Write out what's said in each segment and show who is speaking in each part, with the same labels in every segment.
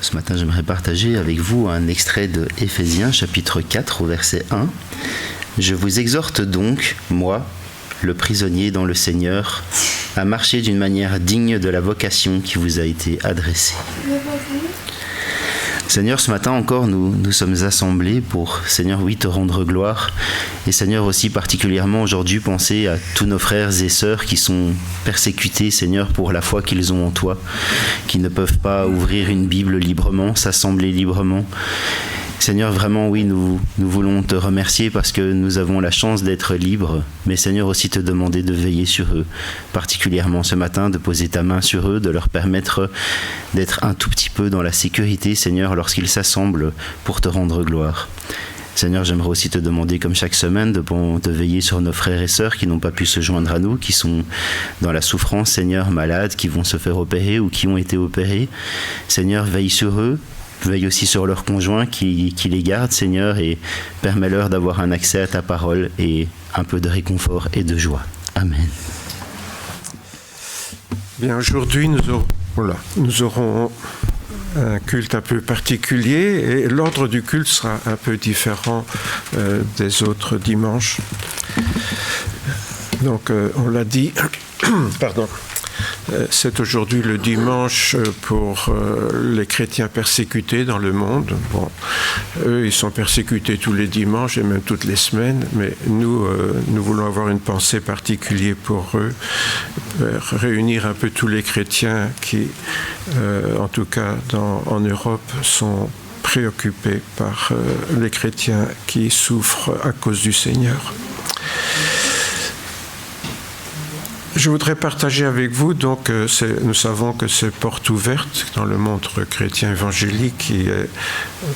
Speaker 1: Ce matin, j'aimerais partager avec vous un extrait de Éphésiens, chapitre 4, au verset 1. « Je vous exhorte donc, moi, le prisonnier dans le Seigneur, à marcher d'une manière digne de la vocation qui vous a été adressée. » Seigneur, ce matin encore, nous sommes assemblés pour, Seigneur, oui, te rendre gloire. Et Seigneur, aussi particulièrement aujourd'hui, penser à tous nos frères et sœurs qui sont persécutés, Seigneur, pour la foi qu'ils ont en toi, qui ne peuvent pas ouvrir une Bible librement, s'assembler librement. Seigneur, vraiment, oui, nous voulons te remercier parce que nous avons la chance d'être libres, mais Seigneur, aussi te demander de veiller sur eux, particulièrement ce matin, de poser ta main sur eux, de leur permettre d'être un tout petit peu dans la sécurité, Seigneur, lorsqu'ils s'assemblent pour te rendre gloire. Seigneur, j'aimerais aussi te demander, comme chaque semaine, de veiller sur nos frères et sœurs qui n'ont pas pu se joindre à nous, qui sont dans la souffrance, Seigneur, malades, qui vont se faire opérer ou qui ont été opérés. Seigneur, veille sur eux. Veille aussi sur leurs conjoints qui les gardent, Seigneur, et permets-leur d'avoir un accès à ta parole et un peu de réconfort et de joie. Amen.
Speaker 2: Bien, aujourd'hui, nous aurons un culte un peu particulier et l'ordre du culte sera un peu différent des autres dimanches. Donc, on l'a dit, pardon. C'est aujourd'hui le dimanche pour les chrétiens persécutés dans le monde. Bon, eux, ils sont persécutés tous les dimanches et même toutes les semaines, mais nous voulons avoir une pensée particulière pour eux, réunir un peu tous les chrétiens qui, en tout cas en Europe, sont préoccupés par les chrétiens qui souffrent à cause du Seigneur. Je voudrais partager avec vous, donc, nous savons que c'est Porte Ouverte dans le monde chrétien évangélique qui est,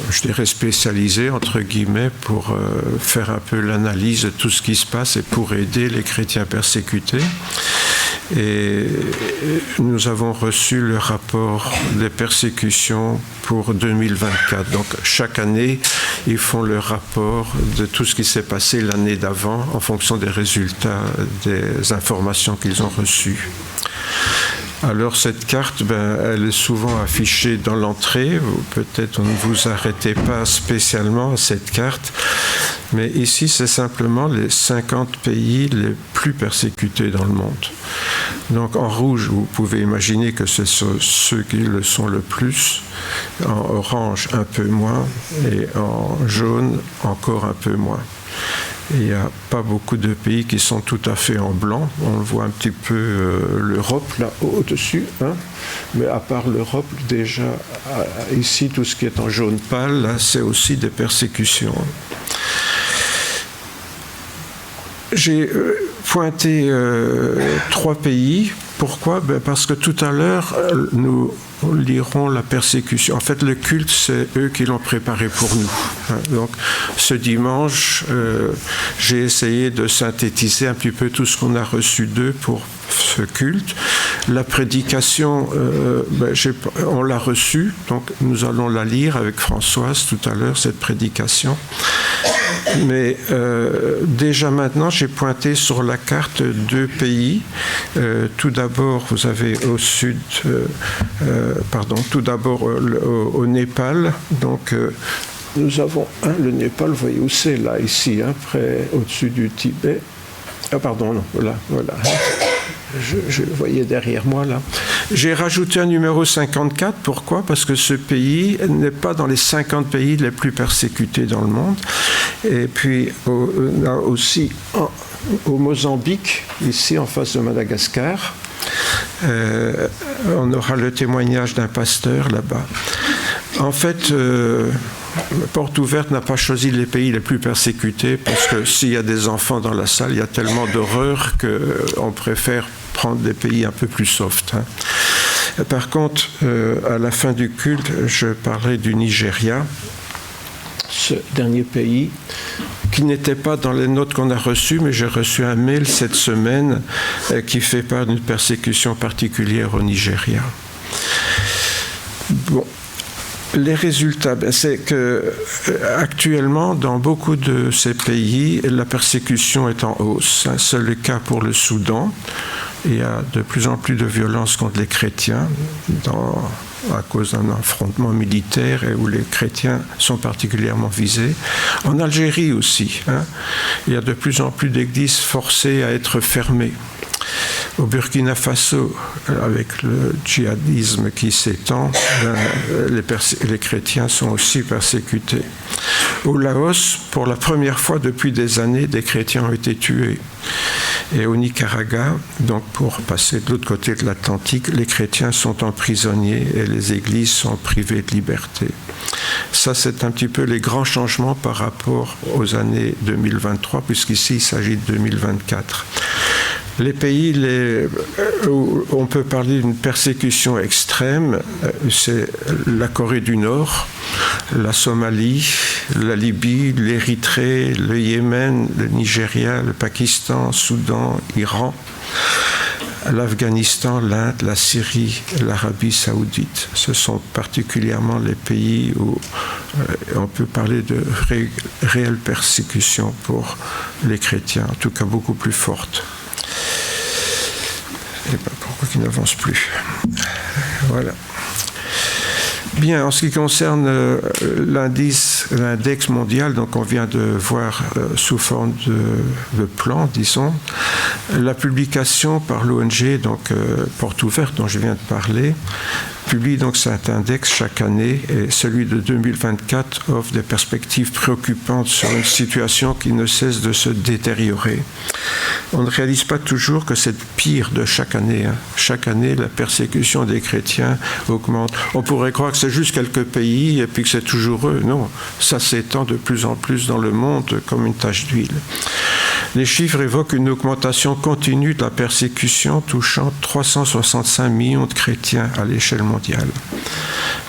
Speaker 2: je dirais, spécialisé, entre guillemets, pour faire un peu l'analyse de tout ce qui se passe et pour aider les chrétiens persécutés. Et nous avons reçu le rapport des persécutions pour 2024. Donc, chaque année, ils font le rapport de tout ce qui s'est passé l'année d'avant en fonction des résultats, des informations qu'ils ont reçues. Alors cette carte, elle est souvent affichée dans l'entrée. Peut-être ne vous arrêtez pas spécialement à cette carte, mais ici c'est simplement les 50 pays les plus persécutés dans le monde. Donc en rouge, vous pouvez imaginer que ce sont ceux qui le sont le plus, en orange un peu moins et en jaune encore un peu moins. Il n'y a pas beaucoup de pays qui sont tout à fait en blanc. On voit un petit peu l'Europe là au-dessus, hein. Mais à part l'Europe, déjà ici tout ce qui est en jaune pâle, là, c'est aussi des persécutions. J'ai pointé 3 pays. Pourquoi ? Parce que tout à l'heure, nous lirons la persécution. En fait, le culte, c'est eux qui l'ont préparé pour nous. Donc, ce dimanche, j'ai essayé de synthétiser un petit peu tout ce qu'on a reçu d'eux pour ce culte. La prédication, on l'a reçue, donc nous allons la lire avec Françoise tout à l'heure, cette prédication. Mais déjà maintenant, j'ai pointé sur la carte 2 pays. Tout d'abord, vous avez au sud, tout d'abord au Népal. Donc, nous avons le Népal, vous voyez où c'est là, ici, hein, près, au-dessus du Tibet. Ah pardon, non, voilà. Je le voyais derrière moi là. J'ai rajouté un numéro 54. Pourquoi ? Parce que ce pays n'est pas dans les 50 pays les plus persécutés dans le monde. Et puis aussi au Mozambique, ici en face de Madagascar, on aura le témoignage d'un pasteur là-bas. En fait, Porte Ouverte n'a pas choisi les pays les plus persécutés parce que s'il y a des enfants dans la salle, il y a tellement d'horreur qu'on préfère prendre des pays un peu plus soft. Hein. Par contre, à la fin du culte, je parlais du Nigeria, ce dernier pays, qui n'était pas dans les notes qu'on a reçues, mais j'ai reçu un mail cette semaine qui fait part d'une persécution particulière au Nigeria. Bon. Les résultats, c'est que actuellement, dans beaucoup de ces pays, la persécution est en hausse. C'est le cas pour le Soudan. Il y a de plus en plus de violence contre les chrétiens dans à cause d'un affrontement militaire et où les chrétiens sont particulièrement visés. En Algérie aussi, il y a de plus en plus d'églises forcées à être fermées. Au Burkina Faso, avec le djihadisme qui s'étend, les chrétiens sont aussi persécutés. Au Laos, pour la première fois depuis des années, des chrétiens ont été tués. Et au Nicaragua, donc pour passer de l'autre côté de l'Atlantique, les chrétiens sont emprisonnés et les églises sont privées de liberté. Ça, c'est un petit peu les grands changements par rapport aux années 2023, puisqu'ici, il s'agit de 2024. Les pays où on peut parler d'une persécution extrême, c'est la Corée du Nord, la Somalie, la Libye, l'Érythrée, le Yémen, le Nigeria, le Pakistan, Soudan, Iran, l'Afghanistan, l'Inde, la Syrie, l'Arabie saoudite. Ce sont particulièrement les pays où on peut parler de réelle persécution pour les chrétiens, en tout cas beaucoup plus forte. Et pourquoi qu'il n'avance plus? Voilà. Bien, en ce qui concerne l'index mondial, donc on vient de voir sous forme de plan, disons, la publication par l'ONG, donc Porte Ouverte, dont je viens de parler, publie donc cet index chaque année, et celui de 2024 offre des perspectives préoccupantes sur une situation qui ne cesse de se détériorer. On ne réalise pas toujours que c'est pire de chaque année. Chaque année, la persécution des chrétiens augmente. On pourrait croire que c'est juste quelques pays et puis que c'est toujours eux. Non, ça s'étend de plus en plus dans le monde comme une tache d'huile. Les chiffres évoquent une augmentation continue de la persécution touchant 365 millions de chrétiens à l'échelle mondiale.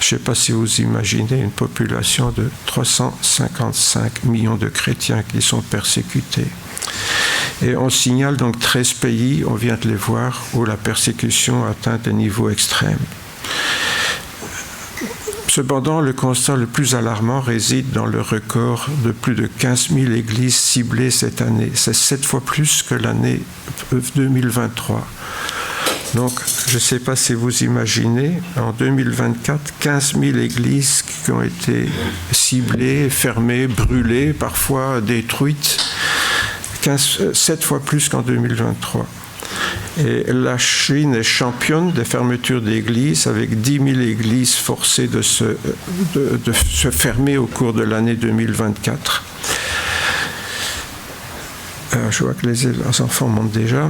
Speaker 2: Je ne sais pas si vous imaginez une population de 355 millions de chrétiens qui sont persécutés. Et on signale donc 13 pays, on vient de les voir, où la persécution atteint des niveaux extrêmes. Cependant, le constat le plus alarmant réside dans le record de plus de 15 000 églises ciblées cette année. C'est 7 fois plus que l'année 2023. Donc, je ne sais pas si vous imaginez, en 2024, 15 000 églises qui ont été ciblées, fermées, brûlées, parfois détruites, 7 fois plus qu'en 2023. Et la Chine est championne des fermetures d'églises, avec 10 000 églises forcées de se fermer au cours de l'année 2024. Je vois que les enfants montent déjà.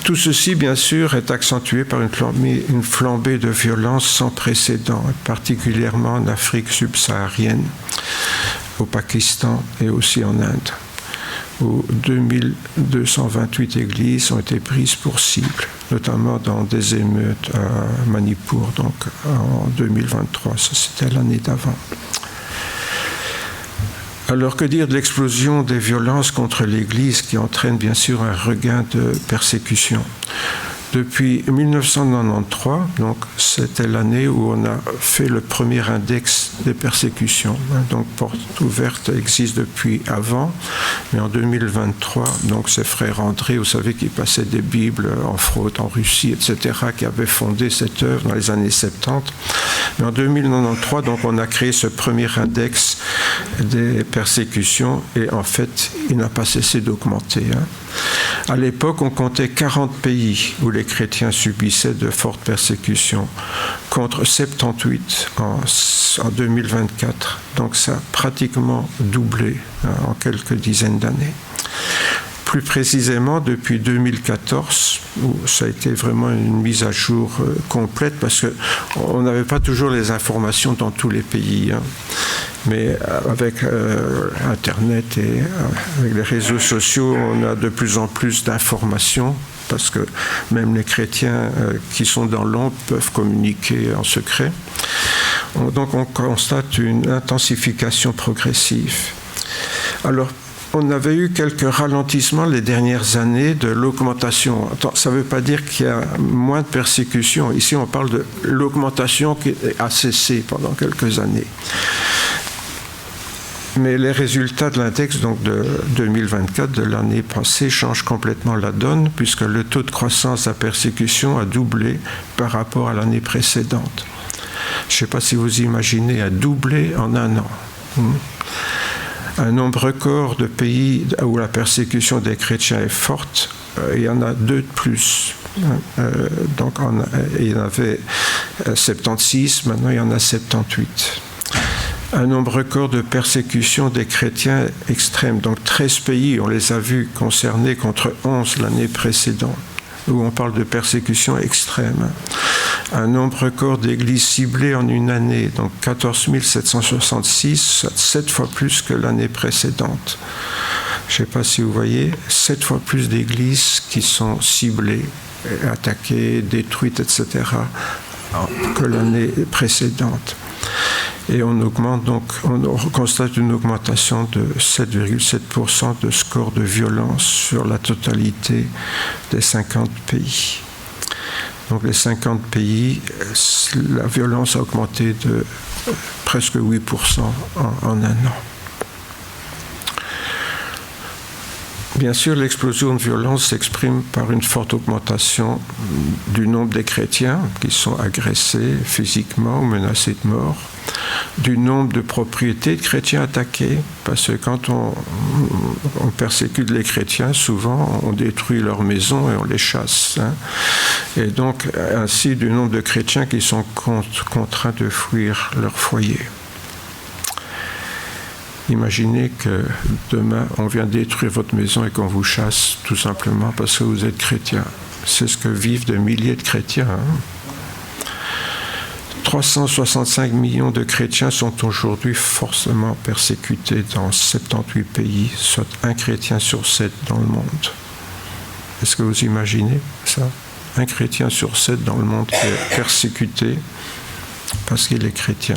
Speaker 2: Tout ceci, bien sûr, est accentué par une flambée de violence sans précédent, particulièrement en Afrique subsaharienne, au Pakistan et aussi en Inde, où 2228 églises ont été prises pour cible, notamment dans des émeutes à Manipur, donc en 2023, ça c'était l'année d'avant. Alors que dire de l'explosion des violences contre l'Église qui entraîne bien sûr un regain de persécution? Depuis 1993, donc c'était l'année où on a fait le premier index des persécutions. Donc Porte Ouverte existe depuis avant, mais en 2023, donc c'est frère André, vous savez, qui passait des Bibles en fraude en Russie, etc., qui avait fondé cette œuvre dans les années 70. Mais en 2093, donc on a créé ce premier index des persécutions et en fait, il n'a pas cessé d'augmenter. À l'époque, on comptait 40 pays où les chrétiens subissaient de fortes persécutions, contre 78 en 2024. Donc ça a pratiquement doublé en quelques dizaines d'années. Plus précisément, depuis 2014, où ça a été vraiment une mise à jour complète, parce qu'on n'avait pas toujours les informations dans tous les pays. Mais avec Internet et avec les réseaux sociaux, on a de plus en plus d'informations, parce que même les chrétiens qui sont dans l'ombre peuvent communiquer en secret. Donc on constate une intensification progressive. Alors, on avait eu quelques ralentissements les dernières années de l'augmentation. Ça ne veut pas dire qu'il y a moins de persécutions. Ici, on parle de l'augmentation qui a cessé pendant quelques années. Mais les résultats de l'index donc de 2024, de l'année passée, changent complètement la donne, puisque le taux de croissance à persécution a doublé par rapport à l'année précédente. Je ne sais pas si vous imaginez, a doublé en un an. Un nombre record de pays où la persécution des chrétiens est forte, il y en a 2 de plus. Donc il y en avait 76, maintenant il y en a 78. Un nombre record de persécution des chrétiens extrêmes. Donc 13 pays, on les a vus concernés contre 11 l'année précédente, où on parle de persécution extrême. Un nombre record d'églises ciblées en une année, donc 14 766, 7 fois plus que l'année précédente. Je ne sais pas si vous voyez, 7 fois plus d'églises qui sont ciblées, attaquées, détruites, etc., que l'année précédente. Et on constate une augmentation de 7,7% de score de violence sur la totalité des 50 pays. Donc les 50 pays, la violence a augmenté de presque 8% en un an. Bien sûr, l'explosion de violence s'exprime par une forte augmentation du nombre des chrétiens qui sont agressés physiquement ou menacés de mort, du nombre de propriétés de chrétiens attaquées, parce que quand on persécute les chrétiens, souvent on détruit leurs maisons et on les chasse. Et donc, ainsi, du nombre de chrétiens qui sont contraints de fuir leur foyer. Imaginez que demain, on vient détruire votre maison et qu'on vous chasse tout simplement parce que vous êtes chrétien. C'est ce que vivent des milliers de chrétiens. 365 millions de chrétiens sont aujourd'hui forcément persécutés dans 78 pays, soit un chrétien sur 7 dans le monde. Est-ce que vous imaginez ça ? Un chrétien sur 7 dans le monde qui est persécuté parce qu'il est chrétien.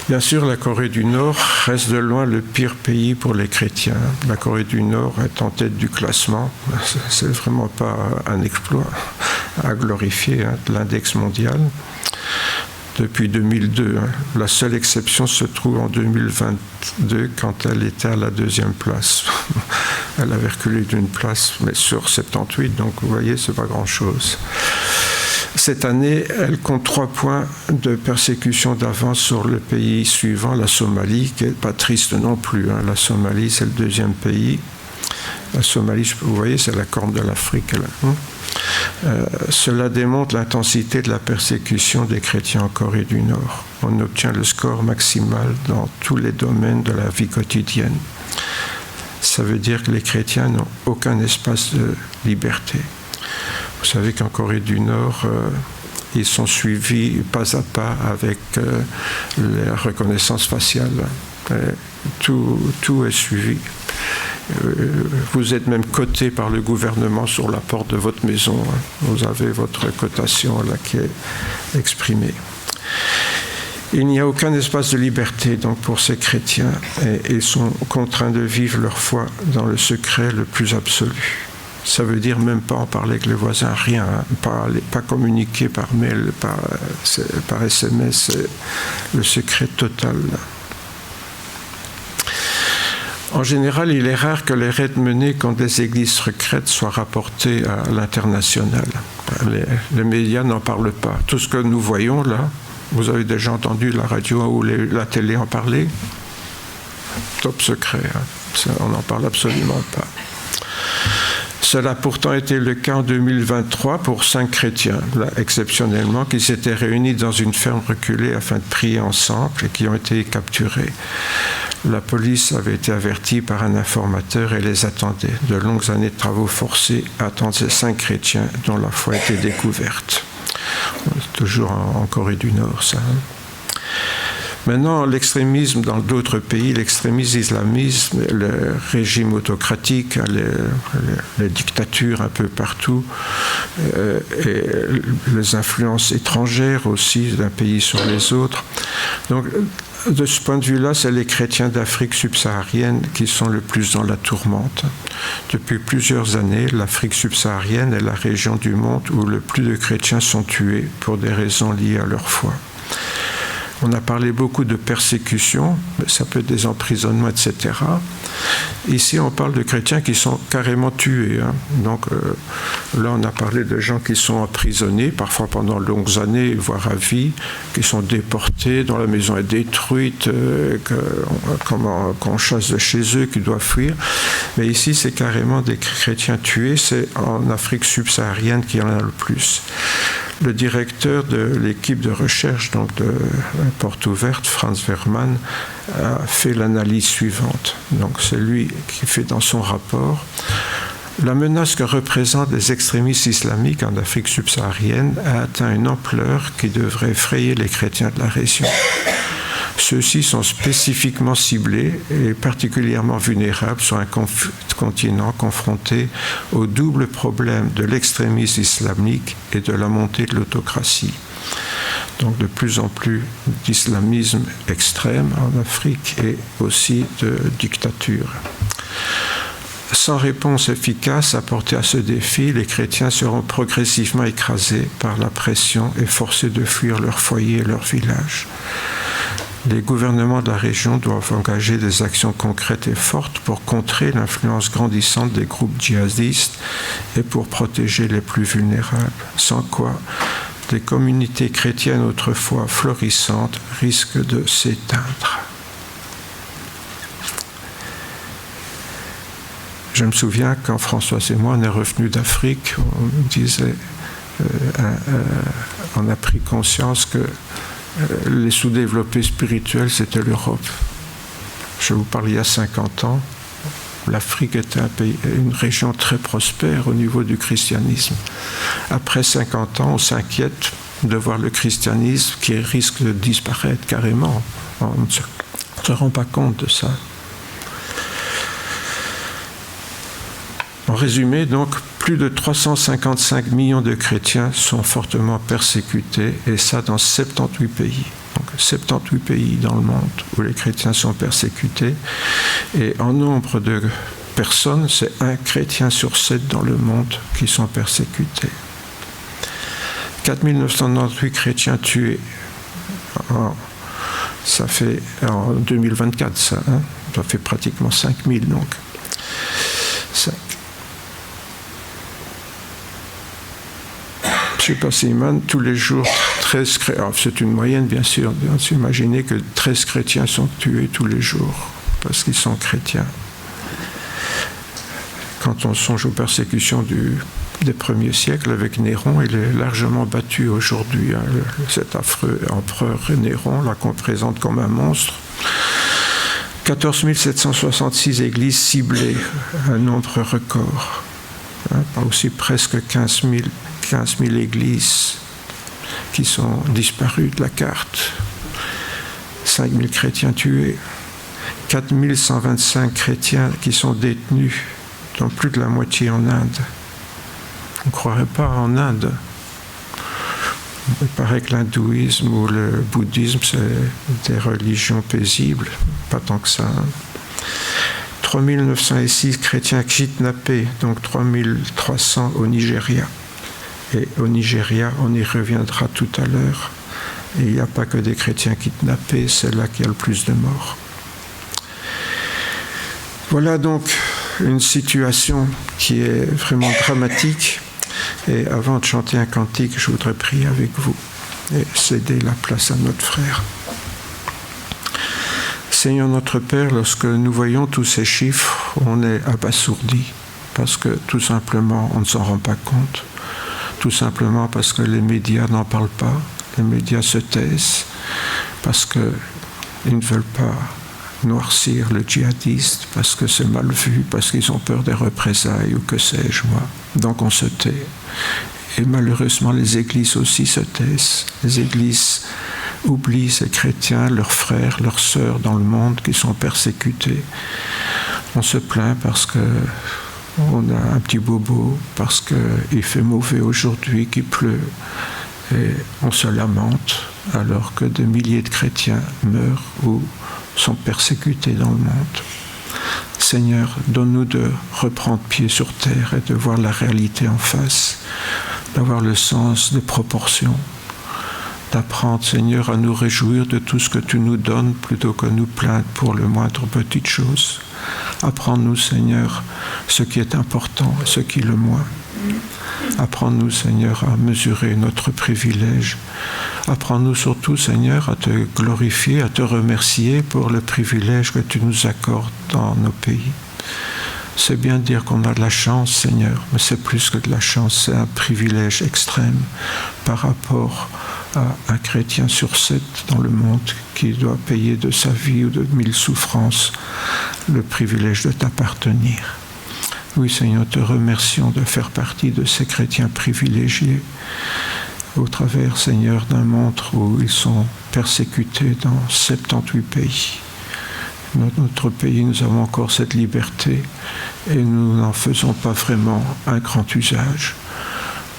Speaker 2: Bien sûr, la Corée du Nord reste de loin le pire pays pour les chrétiens. La Corée du Nord est en tête du classement. C'est vraiment pas un exploit à glorifier de l'index mondial. Depuis 2002, la seule exception se trouve en 2022 quand elle était à la 2e place. Elle avait reculé d'une place, mais sur 78, donc vous voyez, c'est pas grand-chose. Cette année, elle compte 3 points de persécution d'avance sur le pays suivant, la Somalie, qui n'est pas triste non plus. La Somalie, c'est le 2e pays. La Somalie, vous voyez, c'est la corne de l'Afrique. Cela démontre l'intensité de la persécution des chrétiens en Corée du Nord. On obtient le score maximal dans tous les domaines de la vie quotidienne. Ça veut dire que les chrétiens n'ont aucun espace de liberté. Vous savez qu'en Corée du Nord, ils sont suivis pas à pas avec la reconnaissance faciale. Tout est suivi. Vous êtes même coté par le gouvernement sur la porte de votre maison. Vous avez votre cotation là qui est exprimée. Il n'y a aucun espace de liberté donc pour ces chrétiens et ils sont contraints de vivre leur foi dans le secret le plus absolu. Ça veut dire même pas en parler avec les voisins, rien, pas communiquer par mail, par SMS, c'est le secret total. En général, il est rare que les raids menés contre des églises secrètes soient rapportés à l'international. Les médias n'en parlent pas. Tout ce que nous voyons là, vous avez déjà entendu la radio ou la télé en parler ? Top secret, ça, on n'en parle absolument pas. Cela a pourtant été le cas en 2023 pour 5 chrétiens, là, exceptionnellement, qui s'étaient réunis dans une ferme reculée afin de prier ensemble et qui ont été capturés. La police avait été avertie par un informateur et les attendait. De longues années de travaux forcés attendent ces 5 chrétiens dont la foi a été découverte. Toujours en Corée du Nord, ça. Maintenant, l'extrémisme dans d'autres pays, l'extrémisme islamisme, le régime autocratique, les dictatures un peu partout, et les influences étrangères aussi d'un pays sur les autres. Donc, de ce point de vue-là, c'est les chrétiens d'Afrique subsaharienne qui sont le plus dans la tourmente. Depuis plusieurs années, l'Afrique subsaharienne est la région du monde où le plus de chrétiens sont tués pour des raisons liées à leur foi. On a parlé beaucoup de persécution, mais ça peut être des emprisonnements, etc. Ici, on parle de chrétiens qui sont carrément tués. Donc là, on a parlé de gens qui sont emprisonnés, parfois pendant de longues années, voire à vie, qui sont déportés, dont la maison est détruite, qu'on chasse de chez eux, qui doivent fuir. Mais ici, c'est carrément des chrétiens tués. C'est en Afrique subsaharienne qu'il y en a le plus. Le directeur de l'équipe de recherche donc de Porte Ouverte, Franz Wehrmann, a fait l'analyse suivante. Donc c'est lui qui fait dans son rapport: la menace que représentent les extrémistes islamiques en Afrique subsaharienne a atteint une ampleur qui devrait effrayer les chrétiens de la région. Ceux-ci sont spécifiquement ciblés et particulièrement vulnérables sur un continent confronté au double problème de l'extrémisme islamique et de la montée de l'autocratie. Donc de plus en plus d'islamisme extrême en Afrique et aussi de dictature. Sans réponse efficace apportée à ce défi, les chrétiens seront progressivement écrasés par la pression et forcés de fuir leur foyer et leur village. Les gouvernements de la région doivent engager des actions concrètes et fortes pour contrer l'influence grandissante des groupes djihadistes et pour protéger les plus vulnérables, sans quoi des communautés chrétiennes autrefois florissantes risquent de s'éteindre. Je me souviens quand François et moi on est revenus d'Afrique, on nous disait, on a pris conscience que les sous-développés spirituels, c'était l'Europe. Je vous parle il y a 50 ans, l'Afrique était une région très prospère au niveau du christianisme. Après 50 ans, on s'inquiète de voir le christianisme qui risque de disparaître carrément. On ne se rend pas compte de ça. En résumé, donc, plus de 355 millions de chrétiens sont fortement persécutés, et ça dans 78 pays. Donc 78 pays dans le monde où les chrétiens sont persécutés. Et en nombre de personnes, c'est 1 chrétien sur 7 dans le monde qui sont persécutés. 4998 chrétiens tués. Ça fait en 2024, ça fait pratiquement 5000 donc. Je ne sais pas si tous les jours, 13 chrétiens, c'est une moyenne bien sûr, imaginez que 13 chrétiens sont tués tous les jours, parce qu'ils sont chrétiens. Quand on songe aux persécutions des premiers siècles avec Néron, il est largement battu aujourd'hui. Cet affreux empereur Néron, là qu'on présente comme un monstre. 14 766 églises ciblées, un nombre record. Aussi presque 15 000 églises qui sont disparues de la carte, 5 000 chrétiens tués, 4 125 chrétiens qui sont détenus, dont plus de la moitié en Inde. On ne croirait pas en Inde. Il paraît que l'hindouisme ou le bouddhisme, c'est des religions paisibles, pas tant que ça. 3 906 chrétiens kidnappés, donc 3 300 au Nigeria. Et au Nigeria, on y reviendra tout à l'heure. Et il n'y a pas que des chrétiens kidnappés, c'est là qu'il y a le plus de morts. Voilà donc une situation qui est vraiment dramatique. Et avant de chanter un cantique, je voudrais prier avec vous et céder la place à notre frère. Seigneur notre Père, lorsque nous voyons tous ces chiffres, on est abasourdi parce que tout simplement on ne s'en rend pas compte. Tout simplement parce que les médias n'en parlent pas, les médias se taisent, parce qu'ils ne veulent pas noircir le djihadiste, parce que c'est mal vu, parce qu'ils ont peur des représailles ou que sais-je moi. Donc on se tait. Et malheureusement les églises aussi se taisent. Les églises oublient ces chrétiens, leurs frères, leurs sœurs dans le monde qui sont persécutés. On se plaint parce que on a un petit bobo, parce qu'il fait mauvais aujourd'hui, qu'il pleut, et on se lamente alors que des milliers de chrétiens meurent ou sont persécutés dans le monde. Seigneur, donne-nous de reprendre pied sur terre et de voir la réalité en face, d'avoir le sens des proportions, d'apprendre, Seigneur, à nous réjouir de tout ce que tu nous donnes plutôt que nous plaindre pour le moindre petite chose. Apprends-nous, Seigneur, ce qui est important et ce qui est le moins. Apprends-nous, Seigneur, à mesurer notre privilège. Apprends-nous surtout, Seigneur, à te glorifier, à te remercier pour le privilège que tu nous accordes dans nos pays. C'est bien de dire qu'on a de la chance, Seigneur, mais c'est plus que de la chance, c'est un privilège extrême par rapport à un chrétien sur 7 dans le monde qui doit payer de sa vie ou de 1000 souffrances le privilège de t'appartenir. Oui, Seigneur, te remercions de faire partie de ces chrétiens privilégiés au travers, Seigneur, d'un monde où ils sont persécutés dans 78 pays. Dans notre pays, nous avons encore cette liberté et nous n'en faisons pas vraiment un grand usage.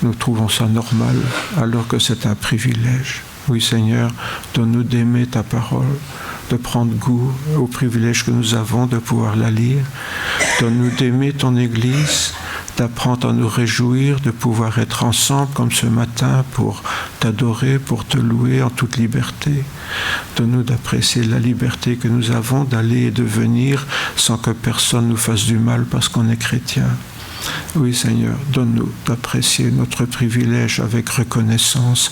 Speaker 2: Nous trouvons ça normal alors que c'est un privilège. Oui, Seigneur, donne-nous d'aimer ta parole, de prendre goût au privilège que nous avons de pouvoir la lire. Donne-nous d'aimer ton Église, d'apprendre à nous réjouir, de pouvoir être ensemble comme ce matin pour t'adorer, pour te louer en toute liberté. Donne-nous d'apprécier la liberté que nous avons d'aller et de venir sans que personne nous fasse du mal parce qu'on est chrétien. Oui, Seigneur, donne-nous d'apprécier notre privilège avec reconnaissance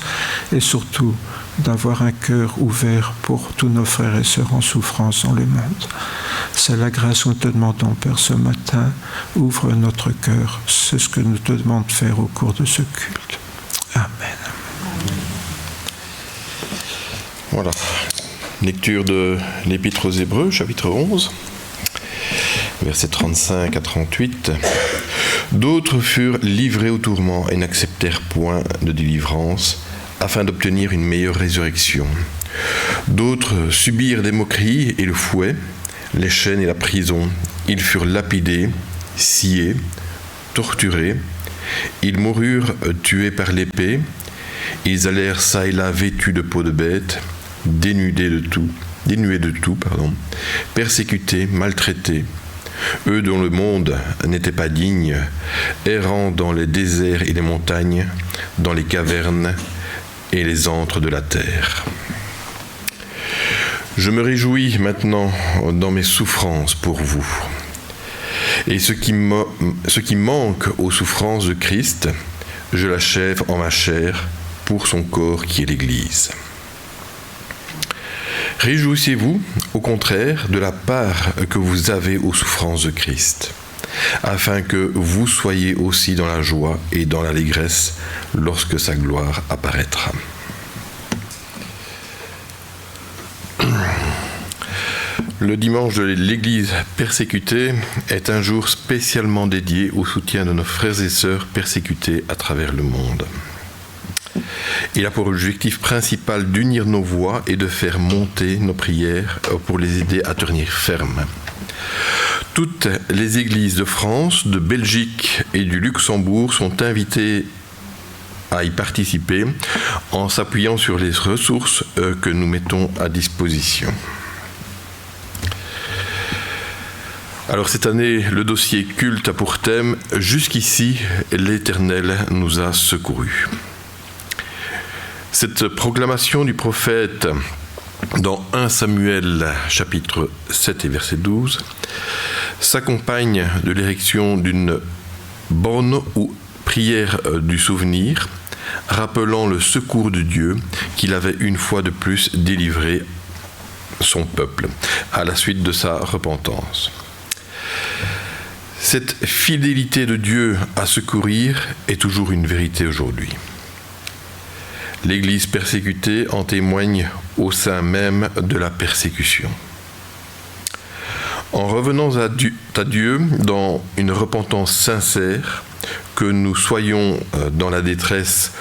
Speaker 2: et surtout d'avoir un cœur ouvert pour tous nos frères et sœurs en souffrance dans le monde. C'est la grâce que nous te demandons, Père, ce matin. Ouvre notre cœur. C'est ce que nous te demandons de faire au cours de ce culte. Amen.
Speaker 3: Voilà. Lecture de l'Épître aux Hébreux, chapitre 11. Versets 35 à 38. D'autres furent livrés au tourment et n'acceptèrent point de délivrance, afin d'obtenir une meilleure résurrection. D'autres subirent des moqueries et le fouet, les chaînes et la prison. Ils furent lapidés, sciés, torturés. Ils moururent tués par l'épée. Ils allèrent çà et là vêtus de peau de bête, dénués de tout, persécutés, maltraités. Eux dont le monde n'était pas digne, errant dans les déserts et les montagnes, dans les cavernes et les antres de la terre. Je me réjouis maintenant dans mes souffrances pour vous. Et ce qui manque aux souffrances de Christ, je l'achève en ma chair pour son corps qui est l'Église. Réjouissez-vous, au contraire, de la part que vous avez aux souffrances de Christ, afin que vous soyez aussi dans la joie et dans l'allégresse lorsque sa gloire apparaîtra. Le dimanche de l'Église persécutée est un jour spécialement dédié au soutien de nos frères et sœurs persécutés à travers le monde. Il a pour objectif principal d'unir nos voix et de faire monter nos prières pour les aider à tenir ferme. Toutes les églises de France, de Belgique et du Luxembourg sont invitées à y participer en s'appuyant sur les ressources que nous mettons à disposition. Alors cette année, le dossier culte a pour thème « Jusqu'ici, l'Éternel nous a secourus ». Cette proclamation du prophète dans 1 Samuel, chapitre 7 et verset 12, s'accompagne de l'érection d'une borne ou prière du souvenir, rappelant le secours de Dieu qu'il avait une fois de plus délivré son peuple à la suite de sa repentance. Cette fidélité de Dieu à secourir est toujours une vérité aujourd'hui. L'Église persécutée en témoigne au sein même de la persécution. En revenant à Dieu dans une repentance sincère, que nous soyons dans la détresse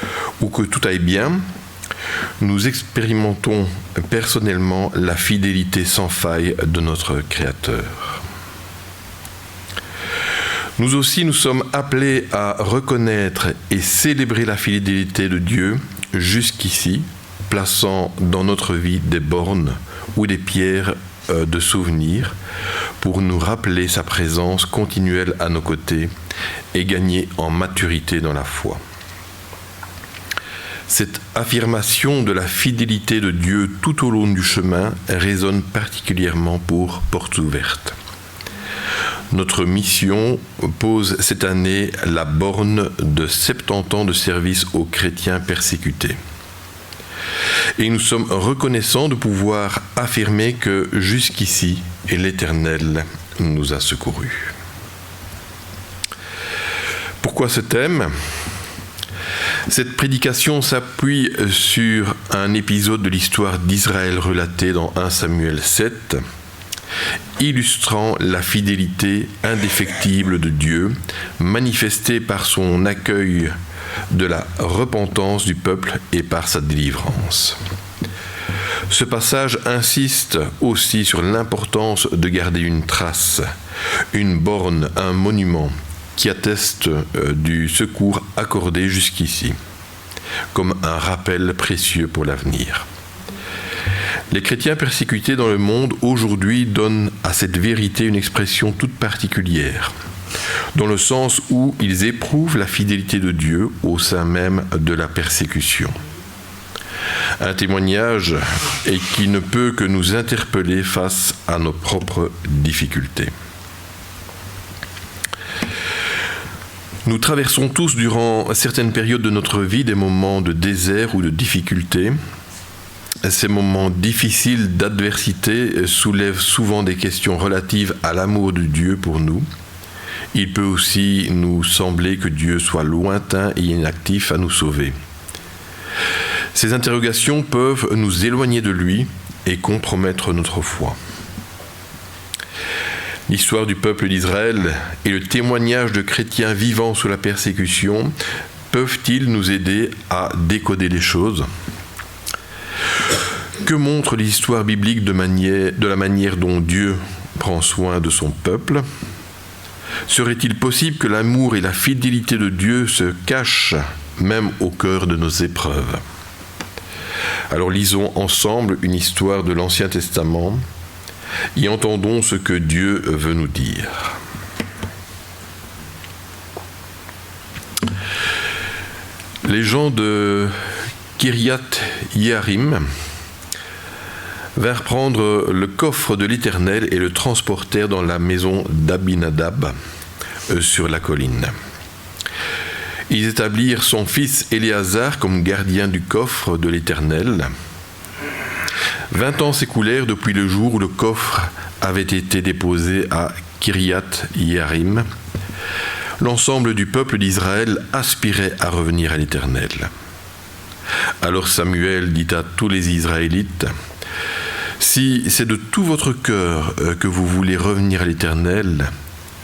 Speaker 3: ou que tout aille bien, nous expérimentons personnellement la fidélité sans faille de notre Créateur. Nous aussi, nous sommes appelés à reconnaître et célébrer la fidélité de Dieu jusqu'ici, plaçant dans notre vie des bornes ou des pierres de souvenirs pour nous rappeler sa présence continuelle à nos côtés et gagner en maturité dans la foi. Cette affirmation de la fidélité de Dieu tout au long du chemin résonne particulièrement pour Portes Ouvertes. Notre mission pose cette année la borne de 70 ans de service aux chrétiens persécutés. Et nous sommes reconnaissants de pouvoir affirmer que jusqu'ici, l'Éternel nous a secourus. Pourquoi ce thème ? Cette prédication s'appuie sur un épisode de l'histoire d'Israël relaté dans 1 Samuel 7, illustrant la fidélité indéfectible de Dieu, manifestée par son accueil de la repentance du peuple et par sa délivrance. Ce passage insiste aussi sur l'importance de garder une trace, une borne, un monument qui atteste du secours accordé jusqu'ici, comme un rappel précieux pour l'avenir. Les chrétiens persécutés dans le monde aujourd'hui donnent à cette vérité une expression toute particulière, dans le sens où ils éprouvent la fidélité de Dieu au sein même de la persécution. Un témoignage et qui ne peut que nous interpeller face à nos propres difficultés. Nous traversons tous durant certaines périodes de notre vie des moments de désert ou de difficulté. Ces moments difficiles d'adversité soulèvent souvent des questions relatives à l'amour de Dieu pour nous. Il peut aussi nous sembler que Dieu soit lointain et inactif à nous sauver. Ces interrogations peuvent nous éloigner de lui et compromettre notre foi. L'histoire du peuple d'Israël et le témoignage de chrétiens vivant sous la persécution peuvent-ils nous aider à décoder les choses ? Que montre l'histoire biblique de la manière dont Dieu prend soin de son peuple ? Serait-il possible que l'amour et la fidélité de Dieu se cachent même au cœur de nos épreuves ? Alors lisons ensemble une histoire de l'Ancien Testament et entendons ce que Dieu veut nous dire. Les gens de Kiriath Yearim vinrent prendre le coffre de l'Éternel et le transportèrent dans la maison d'Abinadab sur la colline. Ils établirent son fils Éléazar comme gardien du coffre de l'Éternel. 20 ans s'écoulèrent depuis le jour où le coffre avait été déposé à Kiriath Yearim. L'ensemble du peuple d'Israël aspirait à revenir à l'Éternel. Alors Samuel dit à tous les Israélites : « Si c'est de tout votre cœur que vous voulez revenir à l'Éternel,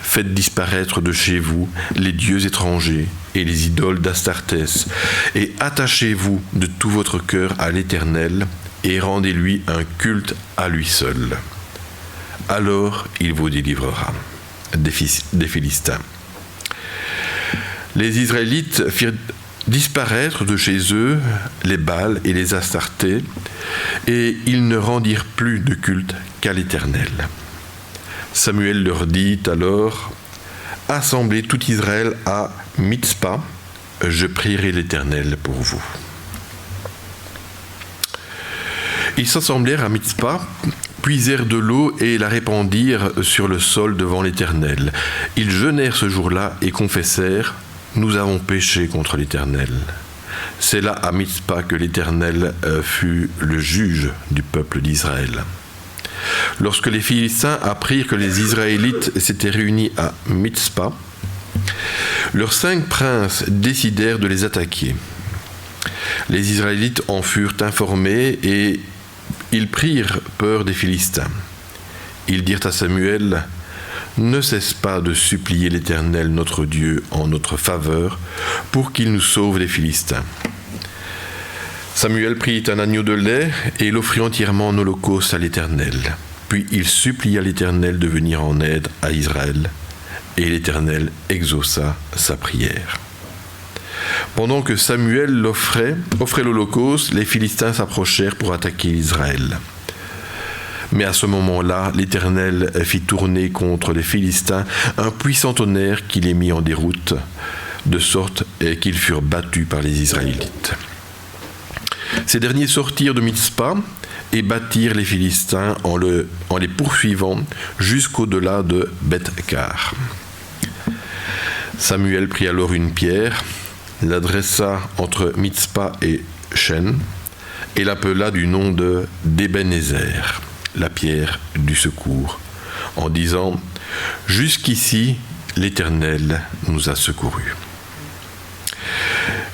Speaker 3: faites disparaître de chez vous les dieux étrangers et les idoles d'Astartès, et attachez-vous de tout votre cœur à l'Éternel, et rendez-lui un culte à lui seul. Alors il vous délivrera des Philistins. » Les Israélites firent disparaître de chez eux les Baals et les Astartés, et ils ne rendirent plus de culte qu'à l'Éternel. Samuel leur dit alors : « Assemblez tout Israël à Mitzpa, je prierai l'Éternel pour vous. » Ils s'assemblèrent à Mitzpa, puisèrent de l'eau et la répandirent sur le sol devant l'Éternel. Ils jeûnèrent ce jour-là et confessèrent : « Nous avons péché contre l'Éternel. » C'est là à Mitzpa que l'Éternel fut le juge du peuple d'Israël. Lorsque les Philistins apprirent que les Israélites s'étaient réunis à Mitzpa, leurs 5 princes décidèrent de les attaquer. Les Israélites en furent informés et ils prirent peur des Philistins. Ils dirent à Samuel : « Ne cesse pas de supplier l'Éternel notre Dieu en notre faveur pour qu'il nous sauve des Philistins. » Samuel prit un agneau de lait et l'offrit entièrement en holocauste à l'Éternel. Puis il supplia l'Éternel de venir en aide à Israël, et l'Éternel exauça sa prière. Pendant que Samuel offrait l'holocauste, les Philistins s'approchèrent pour attaquer Israël. Mais à ce moment-là, l'Éternel fit tourner contre les Philistins un puissant tonnerre qui les mit en déroute, de sorte qu'ils furent battus par les Israélites. Ces derniers sortirent de Mitzpa et battirent les Philistins en les poursuivant jusqu'au-delà de Beth-Kar. Samuel prit alors une pierre, la dressa entre Mitzpa et Shen, et l'appela du nom de d'Ebenezer, la pierre du secours, en disant « Jusqu'ici, l'Éternel nous a secourus ».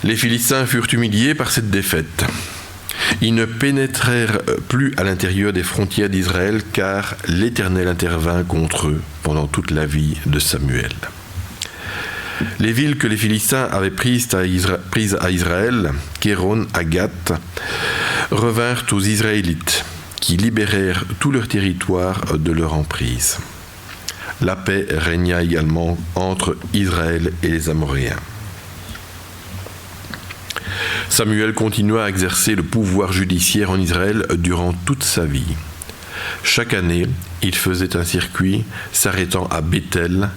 Speaker 3: Les Philistins furent humiliés par cette défaite. Ils ne pénétrèrent plus à l'intérieur des frontières d'Israël, car l'Éternel intervint contre eux pendant toute la vie de Samuel. Les villes que les Philistins avaient prises à Israël, Kéron, Agath, revinrent aux Israélites, qui libérèrent tout leur territoire de leur emprise. La paix régna également entre Israël et les Amoréens. Samuel continua à exercer le pouvoir judiciaire en Israël durant toute sa vie. Chaque année, il faisait un circuit s'arrêtant à Béthel,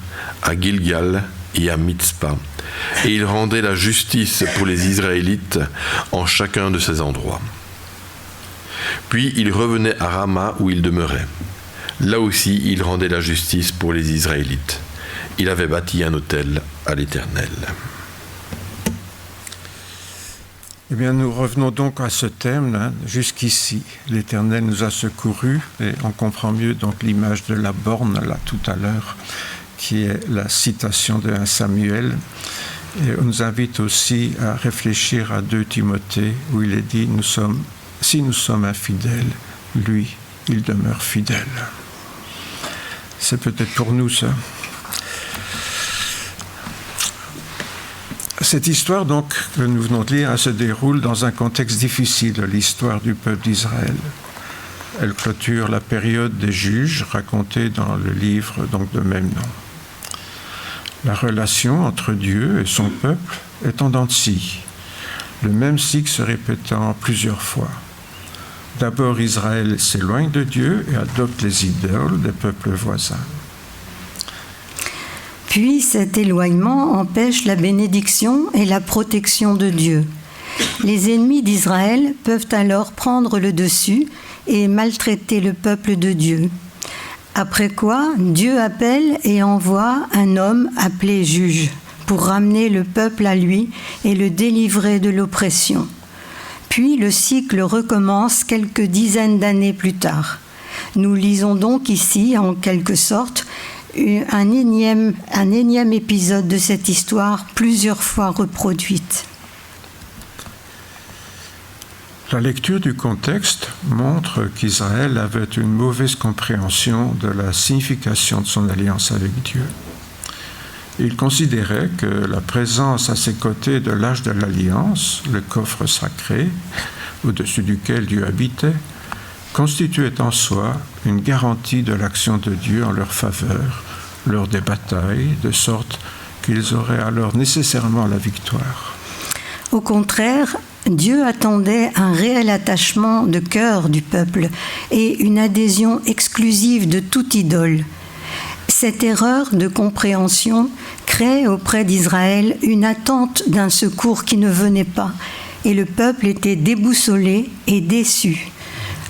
Speaker 3: à Gilgal et à Mitzpa, et il rendait la justice pour les Israélites en chacun de ces endroits. Puis il revenait à Rama où il demeurait. Là aussi, il rendait la justice pour les Israélites. Il avait bâti un autel à l'Éternel.
Speaker 2: Eh bien, nous revenons donc à ce thème. Jusqu'ici, l'Éternel nous a secourus, et on comprend mieux donc l'image de la borne, là, tout à l'heure, qui est la citation de 1 Samuel. Et on nous invite aussi à réfléchir à 2 Timothée, où il est dit « Si nous sommes infidèles, lui, il demeure fidèle. » C'est peut-être pour nous, ça. Cette histoire, donc, que nous venons de lire, se déroule dans un contexte difficile, l'histoire du peuple d'Israël. Elle clôture la période des juges, racontée dans le livre donc, de même nom. La relation entre Dieu et son peuple est en dents de scie, le même cycle se répétant plusieurs fois. D'abord, Israël s'éloigne de Dieu et adopte les idoles des peuples voisins.
Speaker 4: Puis cet éloignement empêche la bénédiction et la protection de Dieu. Les ennemis d'Israël peuvent alors prendre le dessus et maltraiter le peuple de Dieu. Après quoi, Dieu appelle et envoie un homme appelé juge pour ramener le peuple à lui et le délivrer de l'oppression. Puis le cycle recommence quelques dizaines d'années plus tard. Nous lisons donc ici, en quelque sorte, un énième épisode de cette histoire plusieurs fois reproduite.
Speaker 2: La lecture du contexte montre qu'Israël avait une mauvaise compréhension de la signification de son alliance avec Dieu. Il considérait que la présence à ses côtés de l'Arche de l'Alliance, le coffre sacré, au-dessus duquel Dieu habitait, constituait en soi une garantie de l'action de Dieu en leur faveur lors des batailles, de sorte qu'ils auraient alors nécessairement la victoire.
Speaker 4: Au contraire, Dieu attendait un réel attachement de cœur du peuple et une adhésion exclusive de toute idole. Cette erreur de compréhension crée auprès d'Israël une attente d'un secours qui ne venait pas, et le peuple était déboussolé et déçu.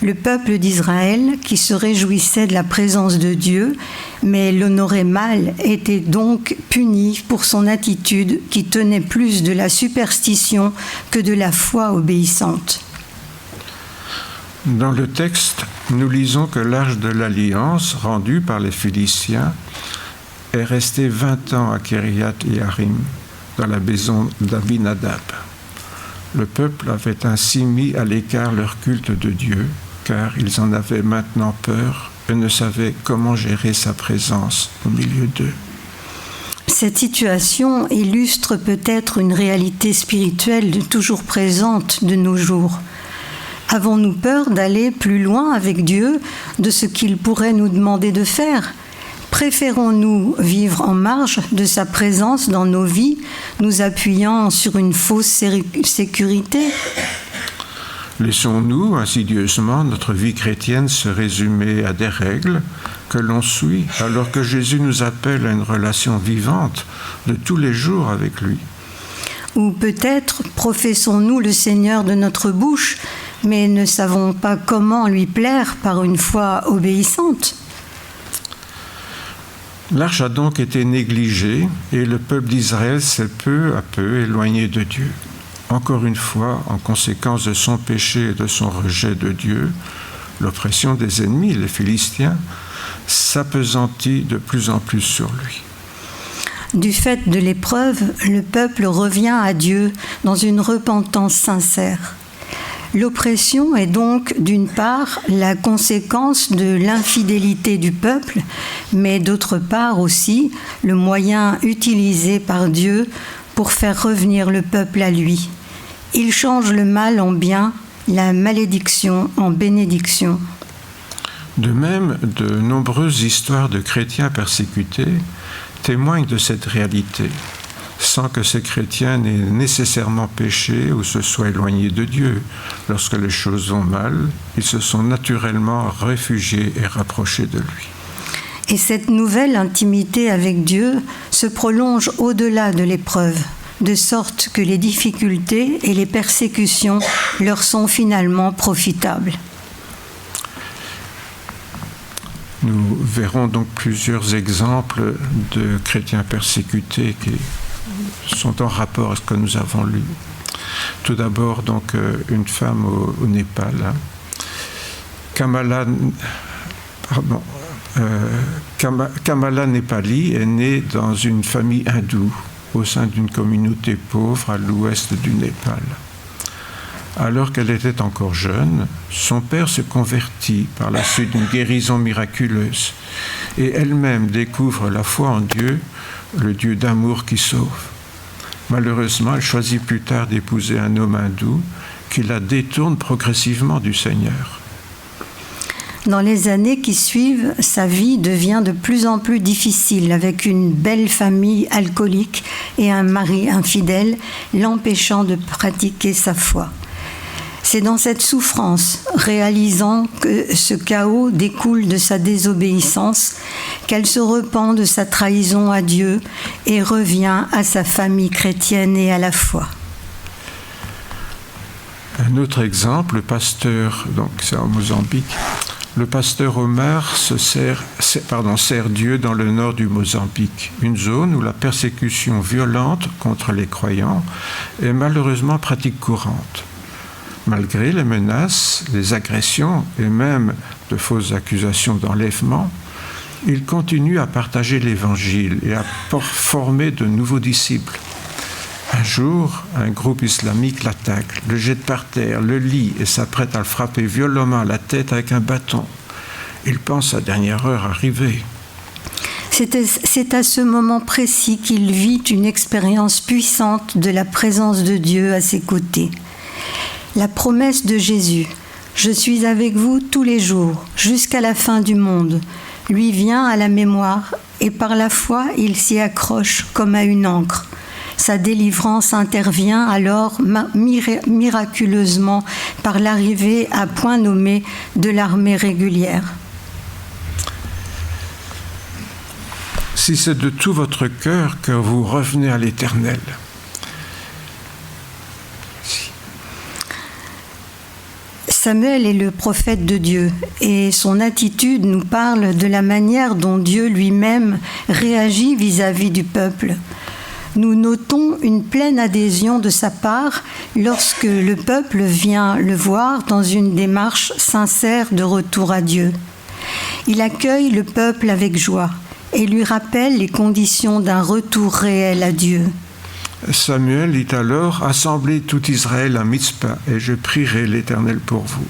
Speaker 4: Le peuple d'Israël, qui se réjouissait de la présence de Dieu, mais l'honorait mal, était donc puni pour son attitude qui tenait plus de la superstition que de la foi obéissante.
Speaker 2: Dans le texte, nous lisons que l'Arche de l'Alliance, rendue par les Philistins, est restée 20 ans à Kiriath-Yearim, dans la maison d'Abinadab. Le peuple avait ainsi mis à l'écart leur culte de Dieu, car ils en avaient maintenant peur et ne savaient comment gérer sa présence au milieu d'eux.
Speaker 4: Cette situation illustre peut-être une réalité spirituelle toujours présente de nos jours. Avons-nous peur d'aller plus loin avec Dieu, de ce qu'il pourrait nous demander de faire ? Préférons-nous vivre en marge de sa présence dans nos vies, nous appuyant sur une fausse sécurité ?
Speaker 2: Laissons-nous insidieusement notre vie chrétienne se résumer à des règles que l'on suit, alors que Jésus nous appelle à une relation vivante de tous les jours avec lui ?
Speaker 4: Ou peut-être professons-nous le Seigneur de notre bouche, mais ne savons pas comment lui plaire par une foi obéissante.
Speaker 2: L'arche a donc été négligée et le peuple d'Israël s'est peu à peu éloigné de Dieu. Encore une fois, en conséquence de son péché et de son rejet de Dieu, l'oppression des ennemis, les Philistins, s'appesantit de plus en plus sur lui.
Speaker 4: Du fait de l'épreuve, le peuple revient à Dieu dans une repentance sincère. L'oppression est donc, d'une part, la conséquence de l'infidélité du peuple, mais d'autre part aussi le moyen utilisé par Dieu pour faire revenir le peuple à lui. Il change le mal en bien, la malédiction en bénédiction.
Speaker 2: De même, de nombreuses histoires de chrétiens persécutés témoignent de cette réalité, sans que ces chrétiens n'aient nécessairement péché ou se soient éloignés de Dieu. Lorsque les choses vont mal, ils se sont naturellement réfugiés et rapprochés de lui.
Speaker 4: Et cette nouvelle intimité avec Dieu se prolonge au-delà de l'épreuve, de sorte que les difficultés et les persécutions leur sont finalement profitables.
Speaker 2: Nous verrons donc plusieurs exemples de chrétiens persécutés qui sont en rapport avec ce que nous avons lu. Tout d'abord, donc, une femme au Népal, Kamala Nepali est née dans une famille hindoue au sein d'une communauté pauvre à l'ouest du Népal. Alors qu'elle était encore jeune, son père se convertit par la suite d'une guérison miraculeuse et elle-même découvre la foi en Dieu, le Dieu d'amour qui sauve. Malheureusement, elle choisit plus tard d'épouser un homme hindou qui la détourne progressivement du Seigneur.
Speaker 4: Dans les années qui suivent, sa vie devient de plus en plus difficile avec une belle famille alcoolique et un mari infidèle l'empêchant de pratiquer sa foi. C'est dans cette souffrance, réalisant que ce chaos découle de sa désobéissance, qu'elle se repent de sa trahison à Dieu et revient à sa famille chrétienne et à la foi.
Speaker 2: Un autre exemple, le pasteur, donc c'est en Mozambique, le pasteur Omar sert Dieu dans le nord du Mozambique, une zone où la persécution violente contre les croyants est malheureusement pratique courante. Malgré les menaces, les agressions et même de fausses accusations d'enlèvement, il continue à partager l'Évangile et à former de nouveaux disciples. Un jour, un groupe islamique l'attaque, le jette par terre, le lie et s'apprête à le frapper violemment à la tête avec un bâton. Il pense à dernière heure arriver.
Speaker 4: C'est à ce moment précis qu'il vit une expérience puissante de la présence de Dieu à ses côtés. La promesse de Jésus, « Je suis avec vous tous les jours, jusqu'à la fin du monde », lui vient à la mémoire et par la foi, il s'y accroche comme à une ancre. Sa délivrance intervient alors miraculeusement par l'arrivée à point nommé de l'armée régulière.
Speaker 2: Si c'est de tout votre cœur que vous revenez à l'Éternel,
Speaker 4: Samuel est le prophète de Dieu et son attitude nous parle de la manière dont Dieu lui-même réagit vis-à-vis du peuple. Nous notons une pleine adhésion de sa part lorsque le peuple vient le voir dans une démarche sincère de retour à Dieu. Il accueille le peuple avec joie et lui rappelle les conditions d'un retour réel à Dieu.
Speaker 2: Samuel dit alors « Assemblez tout Israël à Mitzpah, et je prierai l'Éternel pour vous. »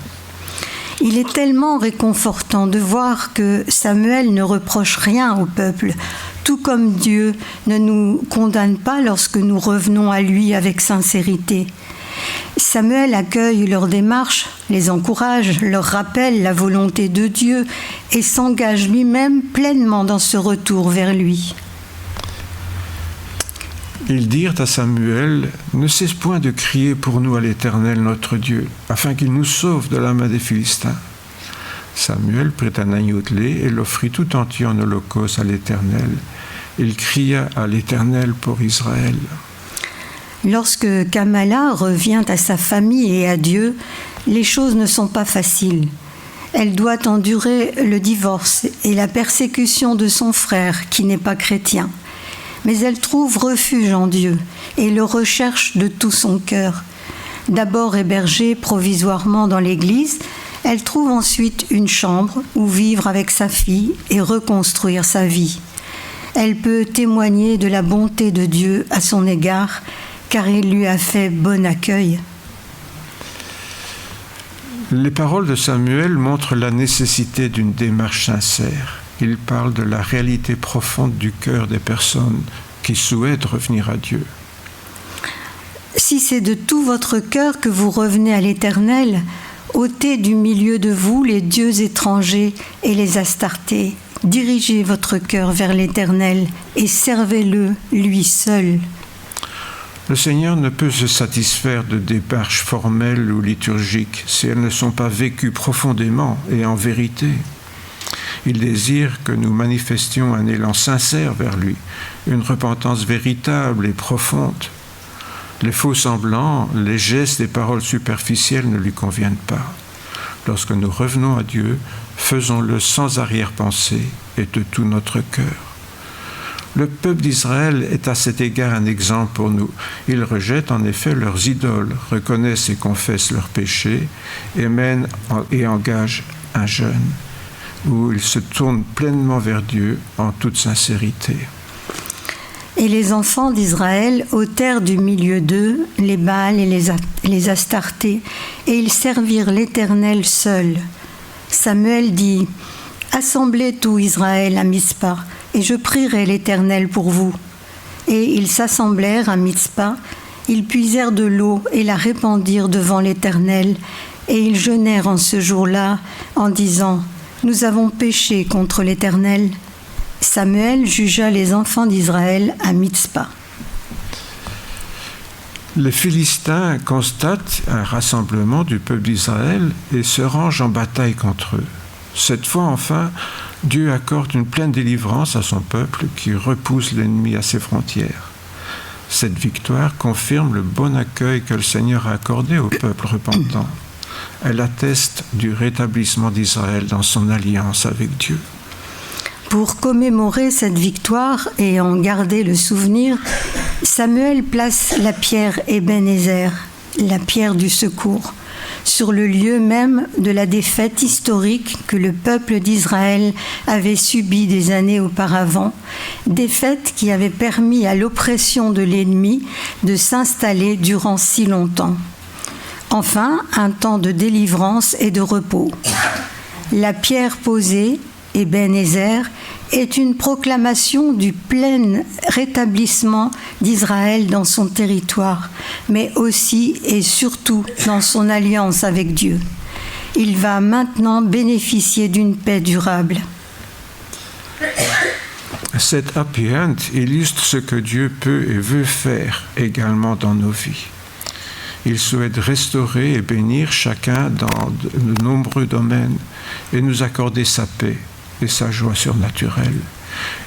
Speaker 4: Il est tellement réconfortant de voir que Samuel ne reproche rien au peuple, tout comme Dieu ne nous condamne pas lorsque nous revenons à lui avec sincérité. Samuel accueille leur démarche, les encourage, leur rappelle la volonté de Dieu et s'engage lui-même pleinement dans ce retour vers lui.
Speaker 2: Ils dirent à Samuel « Ne cesse point de crier pour nous à l'Éternel notre Dieu, afin qu'il nous sauve de la main des Philistins. » Samuel prit un agneau de lait et l'offrit tout entier en holocauste à l'Éternel. Il cria à l'Éternel pour Israël.
Speaker 4: Lorsque Kamala revient à sa famille et à Dieu, Les choses ne sont pas faciles. Elle doit endurer le divorce et la persécution de son frère qui n'est pas chrétien. Mais elle trouve refuge en Dieu et le recherche de tout son cœur. D'abord hébergée provisoirement dans l'église, elle trouve ensuite une chambre où vivre avec sa fille et reconstruire sa vie. Elle peut témoigner de la bonté de Dieu à son égard, car il lui a fait bon accueil.
Speaker 2: Les paroles de Samuel montrent la nécessité d'une démarche sincère. Il parle de la réalité profonde du cœur des personnes qui souhaitent revenir à Dieu.
Speaker 4: Si c'est de tout votre cœur que vous revenez à l'Éternel, ôtez du milieu de vous les dieux étrangers et les Astartés. Dirigez votre cœur vers l'Éternel et servez-le, lui seul.
Speaker 2: Le Seigneur ne peut se satisfaire de démarches formelles ou liturgiques si elles ne sont pas vécues profondément et en vérité. Il désire que nous manifestions un élan sincère vers lui, une repentance véritable et profonde. Les faux semblants, les gestes et paroles superficielles ne lui conviennent pas. Lorsque nous revenons à Dieu, faisons-le sans arrière-pensée et de tout notre cœur. Le peuple d'Israël est à cet égard un exemple pour nous. Ils rejettent en effet leurs idoles, reconnaissent et confessent leurs péchés et mènent et engagent un jeûne où ils se tournent pleinement vers Dieu en toute sincérité.
Speaker 4: Et les enfants d'Israël ôtèrent du milieu d'eux les Baals et les Astartés, et ils servirent l'Éternel seul. Samuel dit : « Assemblez tout Israël à Mitspa, et je prierai l'Éternel pour vous. » Et ils s'assemblèrent à Mitspa, ils puisèrent de l'eau et la répandirent devant l'Éternel, et ils jeûnèrent en ce jour-là, en disant : « Nous avons péché contre l'Éternel. » Samuel jugea les enfants d'Israël à Mitspa.
Speaker 2: Les Philistins constatent un rassemblement du peuple d'Israël et se rangent en bataille contre eux. Cette fois, enfin, Dieu accorde une pleine délivrance à son peuple qui repousse l'ennemi à ses frontières. Cette victoire confirme le bon accueil que le Seigneur a accordé au peuple repentant. Elle atteste du rétablissement d'Israël dans son alliance avec Dieu.
Speaker 4: Pour commémorer cette victoire et en garder le souvenir, Samuel place la pierre Ebenezer, la pierre du secours, sur le lieu même de la défaite historique que le peuple d'Israël avait subie des années auparavant, défaite qui avait permis à l'oppression de l'ennemi de s'installer durant si longtemps. Enfin, un temps de délivrance et de repos. La pierre posée, Ebenezer, est une proclamation du plein rétablissement d'Israël dans son territoire, mais aussi et surtout dans son alliance avec Dieu. Il va maintenant bénéficier d'une paix durable.
Speaker 2: Cet happy end illustre ce que Dieu peut et veut faire également dans nos vies. Il souhaite restaurer et bénir chacun dans de nombreux domaines et nous accorder sa paix et sa joie surnaturelle.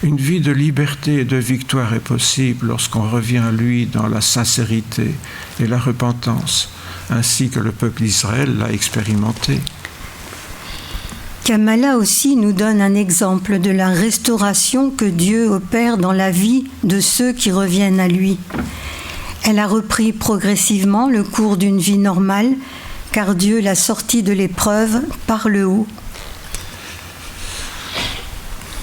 Speaker 2: Une vie de liberté et de victoire est possible lorsqu'on revient à lui dans la sincérité et la repentance, ainsi que le peuple d'Israël l'a expérimenté.
Speaker 4: Kamala aussi nous donne un exemple de la restauration que Dieu opère dans la vie de ceux qui reviennent à lui. Elle a repris progressivement le cours d'une vie normale, car Dieu l'a sortie de l'épreuve par le haut.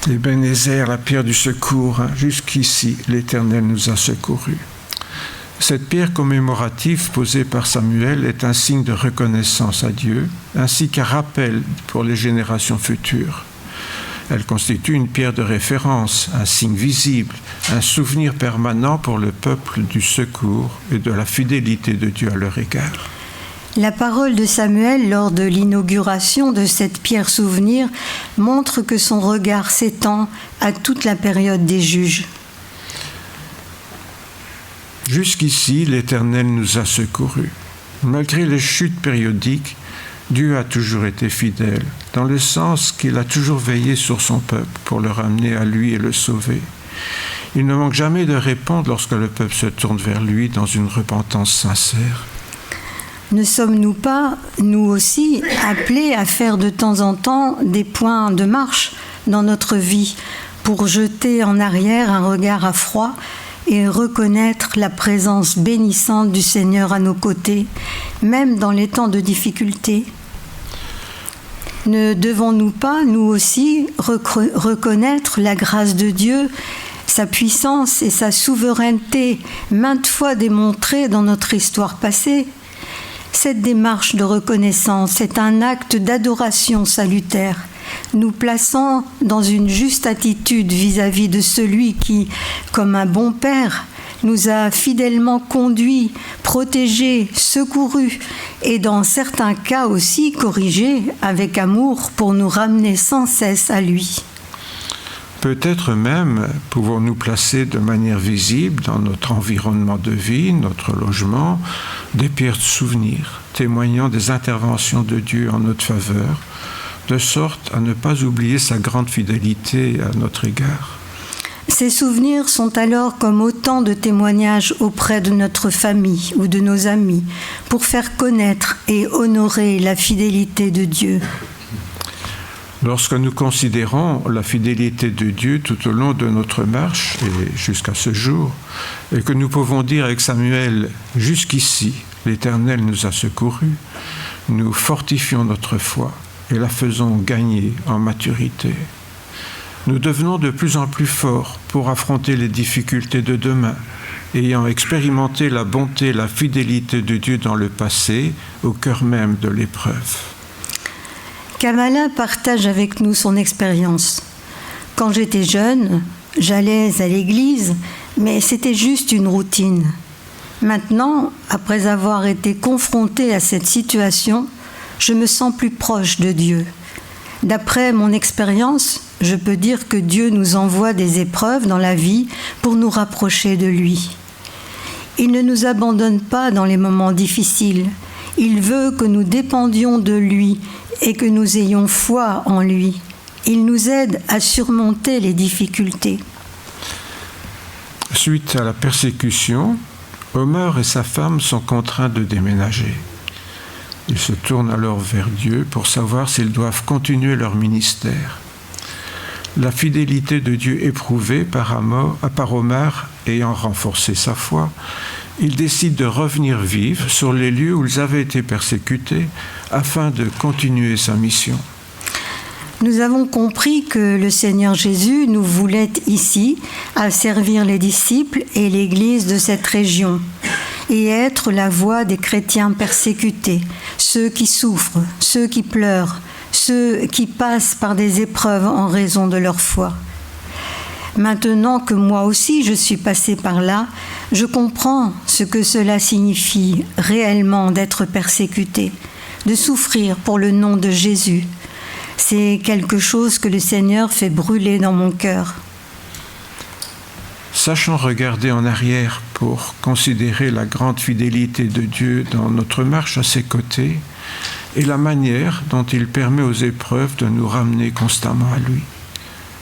Speaker 2: Ebenezer, la pierre du secours, jusqu'ici l'Éternel nous a secourus. Cette pierre commémorative posée par Samuel est un signe de reconnaissance à Dieu, ainsi qu'un rappel pour les générations futures. Elle constitue une pierre de référence, un signe visible, un souvenir permanent pour le peuple du secours et de la fidélité de Dieu à leur égard.
Speaker 4: La parole de Samuel lors de l'inauguration de cette pierre souvenir montre que son regard s'étend à toute la période des juges.
Speaker 2: Jusqu'ici, l'Éternel nous a secourus. Malgré les chutes périodiques, Dieu a toujours été fidèle, dans le sens qu'il a toujours veillé sur son peuple pour le ramener à lui et le sauver. Il ne manque jamais de répondre lorsque le peuple se tourne vers lui dans une repentance sincère.
Speaker 4: Ne sommes-nous pas, nous aussi, appelés à faire de temps en temps des points de marche dans notre vie pour jeter en arrière un regard à froid et reconnaître la présence bénissante du Seigneur à nos côtés, même dans les temps de difficulté? Ne devons-nous pas, nous aussi, reconnaître la grâce de Dieu, sa puissance et sa souveraineté, maintes fois démontrées dans notre histoire passée? Cette démarche de reconnaissance est un acte d'adoration salutaire, nous plaçant dans une juste attitude vis-à-vis de celui qui, comme un bon père, nous a fidèlement conduits, protégés, secourus et dans certains cas aussi corrigés avec amour pour nous ramener sans cesse à lui.
Speaker 2: Peut-être même pouvons-nous placer de manière visible dans notre environnement de vie, notre logement, des pierres de souvenirs, témoignant des interventions de Dieu en notre faveur, de sorte à ne pas oublier sa grande fidélité à notre égard.
Speaker 4: Ces souvenirs sont alors comme autant de témoignages auprès de notre famille ou de nos amis pour faire connaître et honorer la fidélité de Dieu.
Speaker 2: Lorsque nous considérons la fidélité de Dieu tout au long de notre marche et jusqu'à ce jour, et que nous pouvons dire avec Samuel, « Jusqu'ici, l'Éternel nous a secourus », nous fortifions notre foi et la faisons gagner en maturité. Nous devenons de plus en plus forts pour affronter les difficultés de demain, ayant expérimenté la bonté et la fidélité de Dieu dans le passé, au cœur même de l'épreuve.
Speaker 4: Kamala partage avec nous son expérience. Quand j'étais jeune, j'allais à l'église, mais c'était juste une routine. Maintenant, après avoir été confrontée à cette situation, je me sens plus proche de Dieu. D'après mon expérience, je peux dire que Dieu nous envoie des épreuves dans la vie pour nous rapprocher de lui. Il ne nous abandonne pas dans les moments difficiles. Il veut que nous dépendions de lui et que nous ayons foi en lui. Il nous aide à surmonter les difficultés.
Speaker 2: Suite à la persécution, Omer et sa femme sont contraints de déménager. Ils se tournent alors vers Dieu pour savoir s'ils doivent continuer leur ministère. La fidélité de Dieu éprouvée par Omer ayant renforcé sa foi, ils décident de revenir vivre sur les lieux où ils avaient été persécutés afin de continuer sa mission.
Speaker 4: Nous avons compris que le Seigneur Jésus nous voulait ici à servir les disciples et l'Église de cette région et être la voix des chrétiens persécutés, ceux qui souffrent, ceux qui pleurent, ceux qui passent par des épreuves en raison de leur foi. Maintenant que moi aussi je suis passée par là, je comprends ce que cela signifie réellement d'être persécuté, de souffrir pour le nom de Jésus. C'est quelque chose que le Seigneur fait brûler dans mon cœur.
Speaker 2: Sachons regarder en arrière pour considérer la grande fidélité de Dieu dans notre marche à ses côtés et la manière dont il permet aux épreuves de nous ramener constamment à lui.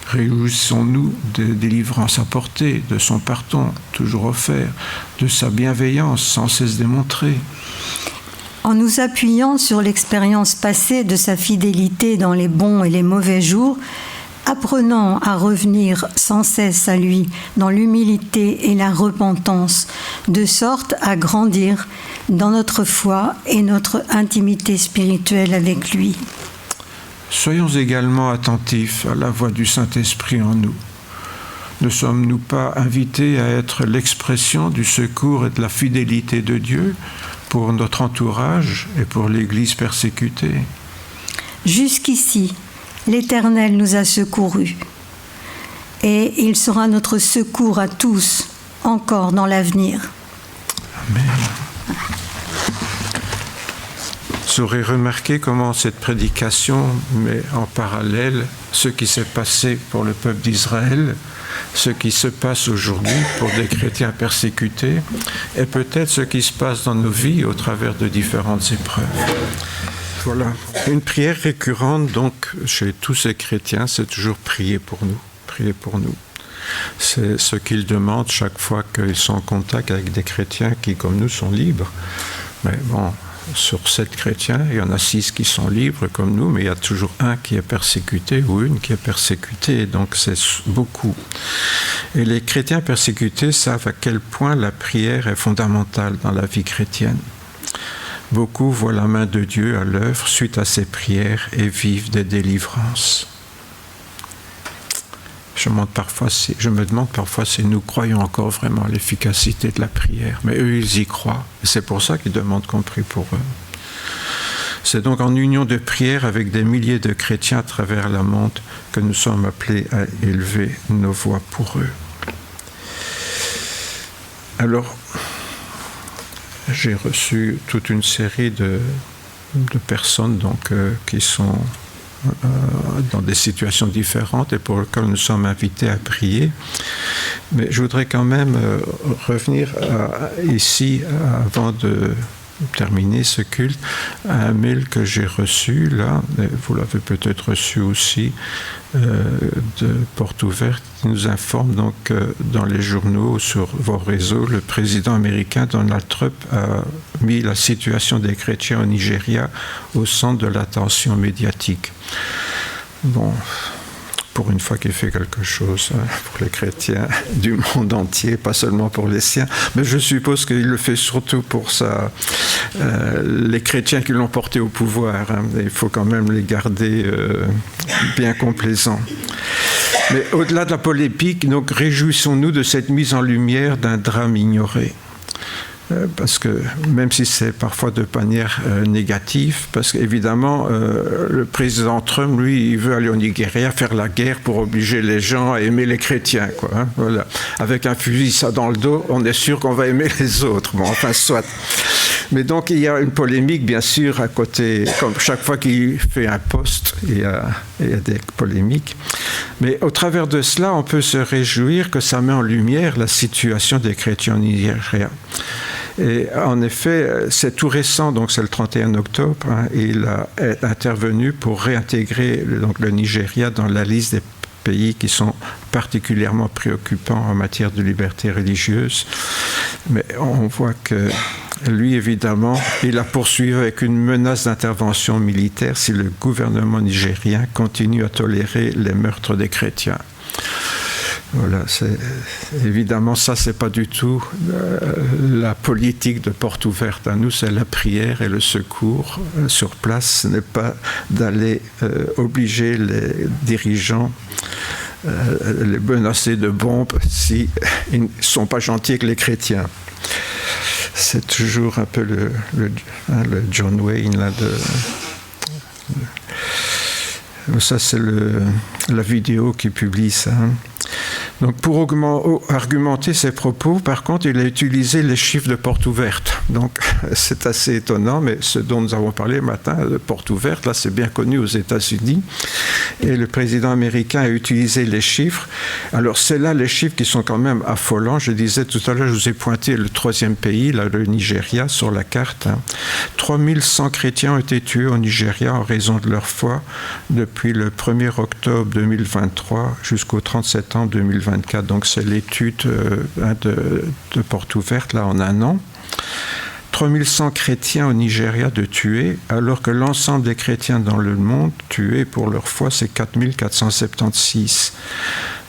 Speaker 2: Réjouissons-nous des délivrances apportées, de son pardon toujours offert, de sa bienveillance sans cesse démontrée.
Speaker 4: En nous appuyant sur l'expérience passée de sa fidélité dans les bons et les mauvais jours, apprenant à revenir sans cesse à lui dans l'humilité et la repentance, de sorte à grandir dans notre foi et notre intimité spirituelle avec lui.
Speaker 2: Soyons également attentifs à la voix du Saint-Esprit en nous. Ne sommes-nous pas invités à être l'expression du secours et de la fidélité de Dieu pour notre entourage et pour l'Église persécutée?
Speaker 4: Jusqu'ici, l'Éternel nous a secourus, et il sera notre secours à tous, encore dans l'avenir.
Speaker 2: Amen. Vous aurez remarqué comment cette prédication met en parallèle ce qui s'est passé pour le peuple d'Israël, ce qui se passe aujourd'hui pour des chrétiens persécutés, et peut-être ce qui se passe dans nos vies au travers de différentes épreuves. Voilà. Une prière récurrente, donc, chez tous ces chrétiens, c'est toujours prier pour nous. Prier pour nous. C'est ce qu'ils demandent chaque fois qu'ils sont en contact avec des chrétiens qui, comme nous, sont libres. Mais bon, sur 7 chrétiens, il y en a 6 qui sont libres comme nous, mais il y a toujours un qui est persécuté ou une qui est persécutée, donc c'est beaucoup. Et les chrétiens persécutés savent à quel point la prière est fondamentale dans la vie chrétienne. Beaucoup voient la main de Dieu à l'œuvre suite à ces prières et vivent des délivrances. Je me demande parfois si nous croyons encore vraiment à l'efficacité de la prière. Mais eux, ils y croient. Et c'est pour ça qu'ils demandent qu'on prie pour eux. C'est donc en union de prière avec des milliers de chrétiens à travers le monde que nous sommes appelés à élever nos voix pour eux. Alors, j'ai reçu toute une série de personnes donc, qui sont dans des situations différentes et pour lesquelles nous sommes invités à prier. Mais je voudrais quand même revenir ici, avant de terminer ce culte, à un mail que j'ai reçu, là, vous l'avez peut-être reçu aussi, de Porte Ouverte, qui nous informe donc dans les journaux, sur vos réseaux, le président américain Donald Trump a mis la situation des chrétiens au Nigeria au centre de l'attention médiatique. Bon, pour une fois qu'il fait quelque chose pour les chrétiens du monde entier, pas seulement pour les siens, mais je suppose qu'il le fait surtout pour les chrétiens qui l'ont porté au pouvoir. Hein. Il faut quand même les garder bien complaisants. Mais au-delà de la polémique, donc, réjouissons-nous de cette mise en lumière d'un drame ignoré. Parce que même si c'est parfois de manière négative, parce qu'évidemment le président Trump, lui, il veut aller au Nigeria faire la guerre pour obliger les gens à aimer les chrétiens, quoi, hein, voilà. Avec un fusil ça dans le dos, on est sûr qu'on va aimer les autres. Bon, enfin, soit. Mais donc il y a une polémique, bien sûr, à côté. Comme chaque fois qu'il fait un post, il y a des polémiques. Mais au travers de cela, on peut se réjouir que ça met en lumière la situation des chrétiens au Nigeria. Et en effet, c'est tout récent, donc c'est le 31 octobre, hein, il est intervenu pour réintégrer donc, le Nigeria dans la liste des pays qui sont particulièrement préoccupants en matière de liberté religieuse. Mais on voit que lui, évidemment, il a poursuivi avec une menace d'intervention militaire si le gouvernement nigérien continue à tolérer les meurtres des chrétiens. Voilà, évidemment, ça, c'est pas du tout la politique de Porte Ouverte. À nous, c'est la prière et le secours sur place. Ce n'est pas d'aller obliger les dirigeants, les menacer de bombes s'ils ne sont pas gentils avec les chrétiens. C'est toujours un peu le John Wayne, là, ça, c'est la vidéo qui publie ça. Hein. Donc, pour argumenter ses propos, par contre, il a utilisé les chiffres de Porte Ouverte. Donc, c'est assez étonnant, mais ce dont nous avons parlé le matin, de Porte Ouverte, là, c'est bien connu aux États-Unis. Et le président américain a utilisé les chiffres. Alors, c'est là les chiffres qui sont quand même affolants. Je disais tout à l'heure, je vous ai pointé le 3e pays, là, le Nigeria, sur la carte. Hein. 3100 chrétiens ont été tués au Nigeria en raison de leur foi depuis le 1er octobre 2023 jusqu'au 30 septembre 2024. Donc, c'est l'étude de Porte Ouverte, là, en un an. 3100 chrétiens au Nigeria de tués, alors que l'ensemble des chrétiens dans le monde tués pour leur foi, c'est 4476.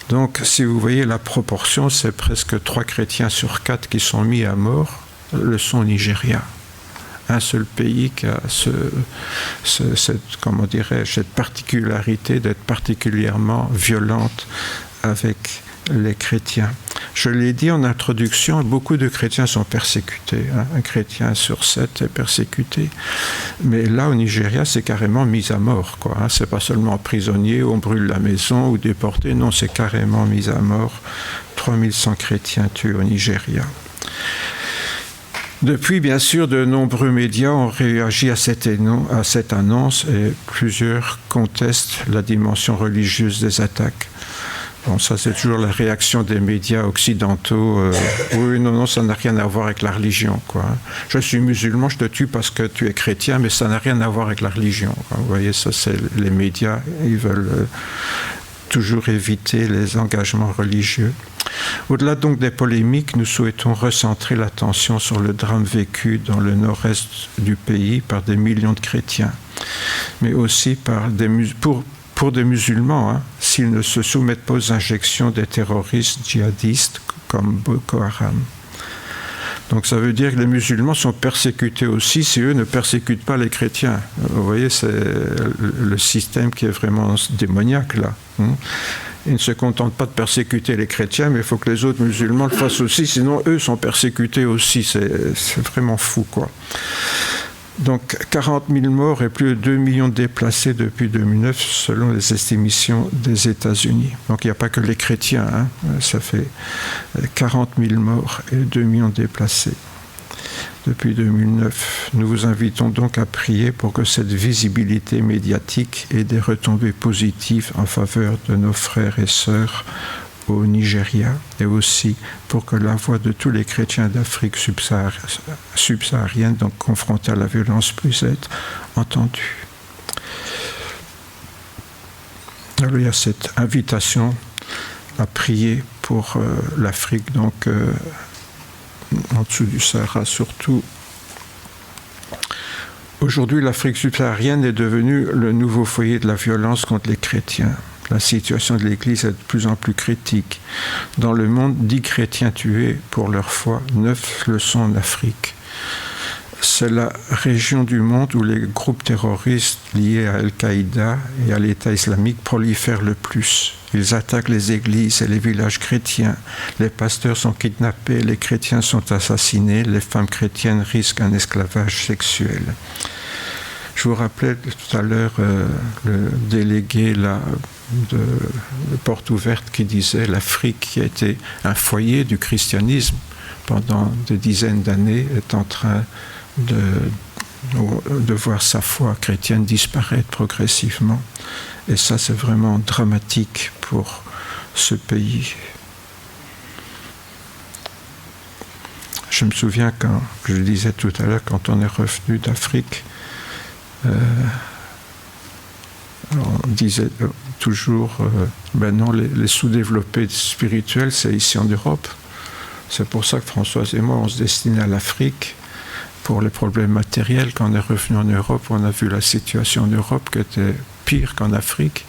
Speaker 2: Donc, si vous voyez la proportion, c'est presque 3 chrétiens sur 4 qui sont mis à mort, le sont au Nigeria. Un seul pays qui a cette particularité d'être particulièrement violente avec les chrétiens. Je l'ai dit en introduction, beaucoup de chrétiens sont persécutés. Hein. Un chrétien sur 7 est persécuté. Mais là, au Nigeria, c'est carrément mis à mort, quoi. Hein. C'est pas seulement prisonnier, on brûle la maison ou déporté. Non, c'est carrément mis à mort. 3100 chrétiens tués au Nigeria. Depuis, bien sûr, de nombreux médias ont réagi à cette annonce et plusieurs contestent la dimension religieuse des attaques. Bon, ça, c'est toujours la réaction des médias occidentaux. Oui, non, ça n'a rien à voir avec la religion, quoi. Je suis musulman, je te tue parce que tu es chrétien, mais ça n'a rien à voir avec la religion, quoi. Vous voyez, ça, c'est les médias, ils veulent toujours éviter les engagements religieux. Au-delà donc des polémiques, nous souhaitons recentrer l'attention sur le drame vécu dans le nord-est du pays par des millions de chrétiens, mais aussi pour des musulmans, s'ils ne se soumettent pas aux injections des terroristes djihadistes comme Boko Haram. Donc ça veut dire que les musulmans sont persécutés aussi si eux ne persécutent pas les chrétiens. Vous voyez, c'est le système qui est vraiment démoniaque là. Ils ne se contentent pas de persécuter les chrétiens, mais il faut que les autres musulmans le fassent aussi, sinon eux sont persécutés aussi. C'est vraiment fou, quoi. Donc 40 000 morts et plus de 2 millions de déplacés depuis 2009, selon les estimations des États-Unis. Donc il n'y a pas que les chrétiens, ça fait 40 000 morts et 2 millions de déplacés depuis 2009. Nous vous invitons donc à prier pour que cette visibilité médiatique ait des retombées positives en faveur de nos frères et sœurs au Nigeria, et aussi pour que la voix de tous les chrétiens d'Afrique subsaharienne, donc confrontés à la violence, puisse être entendue. Alors il y a cette invitation à prier pour l'Afrique, donc en dessous du Sahara surtout. Aujourd'hui, l'Afrique subsaharienne est devenue le nouveau foyer de la violence contre les chrétiens. La situation de l'Église est de plus en plus critique. Dans le monde, 10 chrétiens tués pour leur foi, 9 le sont en Afrique. C'est la région du monde où les groupes terroristes liés à Al-Qaïda et à l'État islamique prolifèrent le plus. Ils attaquent les églises et les villages chrétiens. Les pasteurs sont kidnappés, les chrétiens sont assassinés, les femmes chrétiennes risquent un esclavage sexuel. Je vous rappelais tout à l'heure le délégué là, de Porte Ouverte qui disait l'Afrique, qui a été un foyer du christianisme pendant des dizaines d'années, est en train de voir sa foi chrétienne disparaître progressivement. Et ça, c'est vraiment dramatique pour ce pays. Je me souviens, quand je le disais tout à l'heure, quand on est revenu d'Afrique, on disait toujours, ben non, les sous-développés spirituels, c'est ici en Europe. C'est pour ça que Françoise et moi, on se destinait à l'Afrique pour les problèmes matériels. Quand on est revenu en Europe, on a vu la situation en Europe qui était pire qu'en Afrique.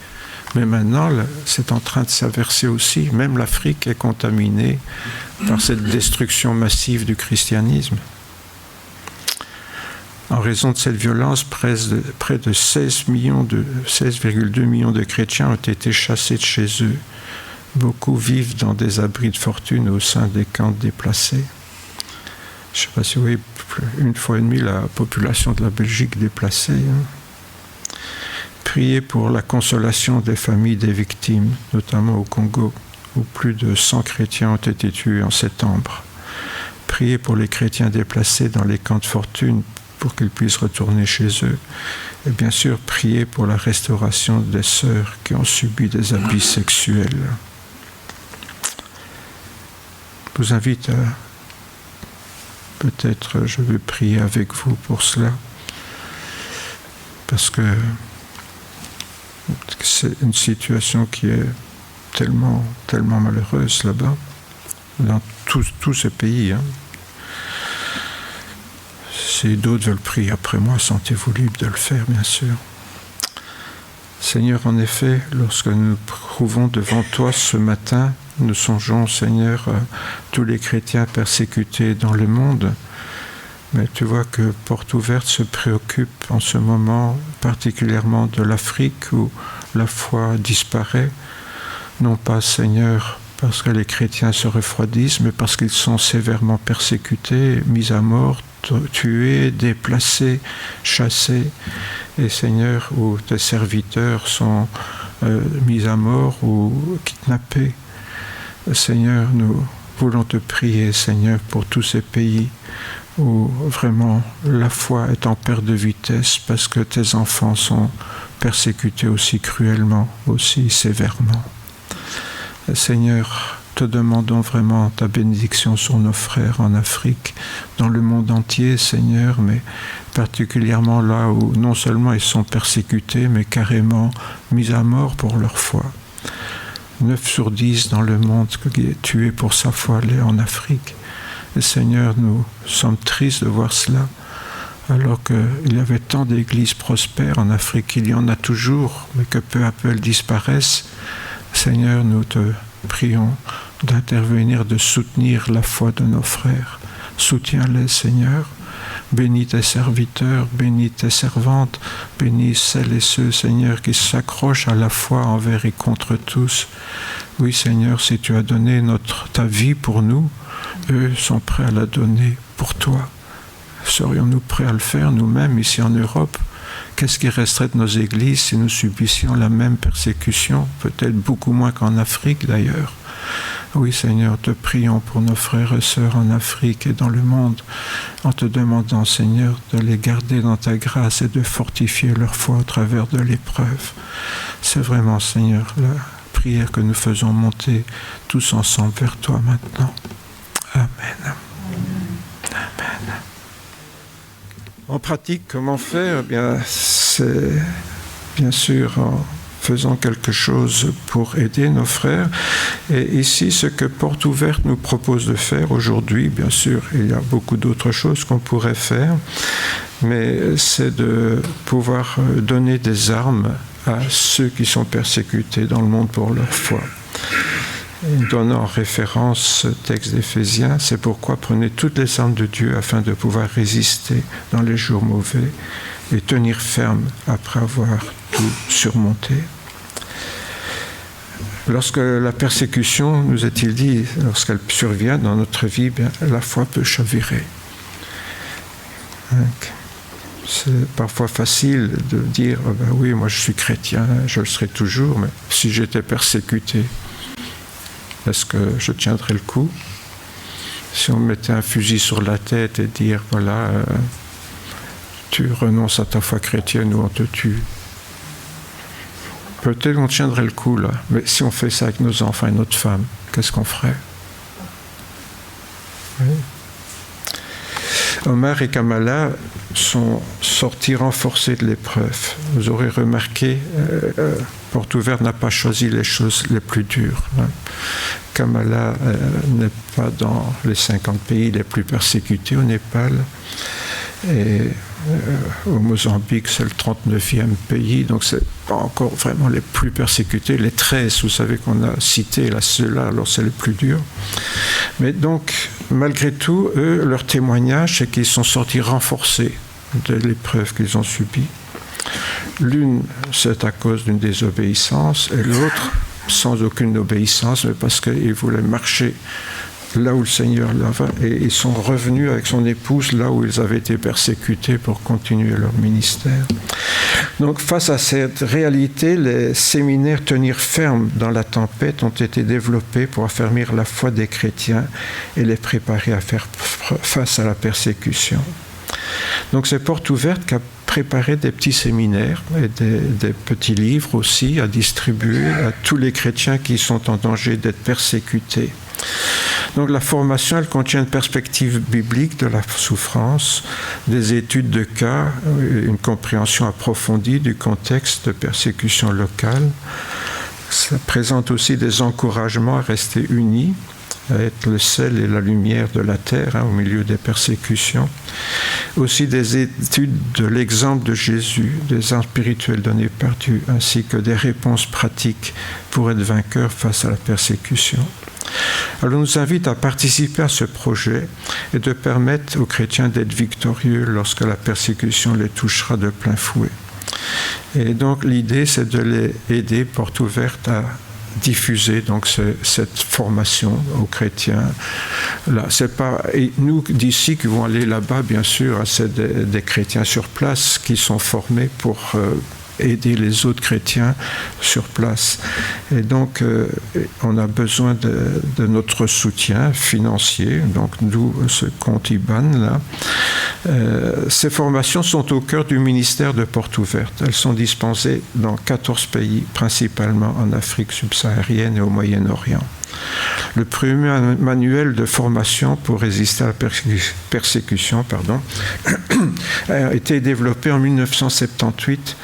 Speaker 2: Mais maintenant, c'est en train de s'inverser aussi. Même l'Afrique est contaminée par cette destruction massive du christianisme. En raison de cette violence, près de 16,2 millions de chrétiens ont été chassés de chez eux. Beaucoup vivent dans des abris de fortune au sein des camps déplacés. Je ne sais pas si vous voyez, 1,5 fois la population de la Belgique déplacée. Priez pour la consolation des familles des victimes, notamment au Congo, où plus de 100 chrétiens ont été tués en septembre. Priez pour les chrétiens déplacés dans les camps de fortune, pour qu'ils puissent retourner chez eux. Et bien sûr, priez pour la restauration des sœurs qui ont subi des abus sexuels. Je vous invite à... Peut-être je vais prier avec vous pour cela, parce que c'est une situation qui est tellement malheureuse là-bas, dans tous ces pays. Si d'autres veulent prier après moi, sentez-vous libre de le faire, bien sûr. Seigneur, en effet, lorsque nous nous trouvons devant toi ce matin, nous songeons, Seigneur, à tous les chrétiens persécutés dans le monde. Mais tu vois que Porte Ouverte se préoccupe en ce moment particulièrement de l'Afrique où la foi disparaît. Non pas, Seigneur, parce que les chrétiens se refroidissent, mais parce qu'ils sont sévèrement persécutés, mis à mort, tués, déplacés, chassés. Et Seigneur, où tes serviteurs sont mis à mort ou kidnappés. Seigneur, nous voulons te prier, Seigneur, pour tous ces pays où vraiment la foi est en perte de vitesse parce que tes enfants sont persécutés aussi cruellement, aussi sévèrement. Seigneur, te demandons vraiment ta bénédiction sur nos frères en Afrique, dans le monde entier, Seigneur, mais particulièrement là où non seulement ils sont persécutés, mais carrément mis à mort pour leur foi. 9 sur 10 dans le monde qui est tué pour sa foi aller en Afrique. Et Seigneur, nous sommes tristes de voir cela, alors qu'il y avait tant d'églises prospères en Afrique, il y en a toujours, mais que peu à peu elles disparaissent. Seigneur, nous te prions d'intervenir, de soutenir la foi de nos frères. Soutiens-les, Seigneur. Bénis tes serviteurs, bénis tes servantes, bénis celles et ceux, Seigneur, qui s'accrochent à la foi envers et contre tous. Oui, Seigneur, si tu as donné ta vie pour nous, eux sont prêts à la donner pour toi. Serions-nous prêts à le faire nous-mêmes ici en Europe? Qu'est-ce qui resterait de nos églises si nous subissions la même persécution? Peut-être beaucoup moins qu'en Afrique d'ailleurs. Oui, Seigneur, te prions pour nos frères et sœurs en Afrique et dans le monde, en te demandant, Seigneur, de les garder dans ta grâce et de fortifier leur foi au travers de l'épreuve. C'est vraiment, Seigneur, la prière que nous faisons monter tous ensemble vers toi maintenant. Amen. Amen. En pratique, comment faire? C'est bien sûr en faisant quelque chose pour aider nos frères. Et ici, ce que Porte Ouverte nous propose de faire aujourd'hui, bien sûr, il y a beaucoup d'autres choses qu'on pourrait faire, mais c'est de pouvoir donner des armes à ceux qui sont persécutés dans le monde pour leur foi. Donnant en référence ce texte d'Éphésiens, c'est pourquoi prenez toutes les armes de Dieu afin de pouvoir résister dans les jours mauvais et tenir ferme après avoir tout surmonté. Lorsque la persécution, nous est-il dit, lorsqu'elle survient dans notre vie, la foi peut chavirer. C'est parfois facile de dire oui, moi je suis chrétien, je le serai toujours, mais si j'étais persécuté, est-ce que je tiendrais le coup? Si on mettait un fusil sur la tête et dire voilà, tu renonces à ta foi chrétienne ou on te tue, peut-être qu'on tiendrait le coup là, mais si on fait ça avec nos enfants et notre femme, qu'est-ce qu'on ferait? Oui. Omar et Kamala sont sortis renforcés de l'épreuve. Vous aurez remarqué, Porte Ouverte n'a pas choisi les choses les plus dures. Kamala n'est pas dans les 50 pays les plus persécutés au Népal. Et au Mozambique, c'est le 39e pays, donc c'est pas encore vraiment les plus persécutés. Les 13, vous savez qu'on a cité, là, ceux-là, alors c'est les plus durs. Mais donc, malgré tout, eux, leur témoignage, c'est qu'ils sont sortis renforcés de l'épreuve qu'ils ont subie. L'une, c'est à cause d'une désobéissance, et l'autre, sans aucune obéissance, mais parce qu'ils voulaient marcher là où le Seigneur l'avait, et ils sont revenus avec son épouse là où ils avaient été persécutés pour continuer leur ministère. Donc face à cette réalité, les séminaires Tenir ferme dans la tempête ont été développés pour affermir la foi des chrétiens et les préparer à faire face à la persécution. Donc c'est Porte Ouverte qui a préparé des petits séminaires et des petits livres aussi à distribuer à tous les chrétiens qui sont en danger d'être persécutés. Donc la formation, elle contient une perspective biblique de la souffrance, des études de cas, une compréhension approfondie du contexte de persécution locale. Ça présente aussi des encouragements à rester unis, à être le sel et la lumière de la terre au milieu des persécutions. Aussi des études de l'exemple de Jésus, des armes spirituelles données par Dieu, ainsi que des réponses pratiques pour être vainqueur face à la persécution. Alors on nous invite à participer à ce projet et de permettre aux chrétiens d'être victorieux lorsque la persécution les touchera de plein fouet. Et donc l'idée, c'est de les aider, Porte Ouverte, à diffuser donc cette formation aux chrétiens. Là, c'est pas nous d'ici qui vont aller là-bas, bien sûr, c'est des chrétiens sur place qui sont formés pour aider les autres chrétiens sur place. Et donc, on a besoin de notre soutien financier, donc d'où ce compte IBAN là. Ces formations sont au cœur du ministère de Porte Ouverte. Elles sont dispensées dans 14 pays, principalement en Afrique subsaharienne et au Moyen-Orient. Le premier manuel de formation pour résister à la persécution a été développé en 1978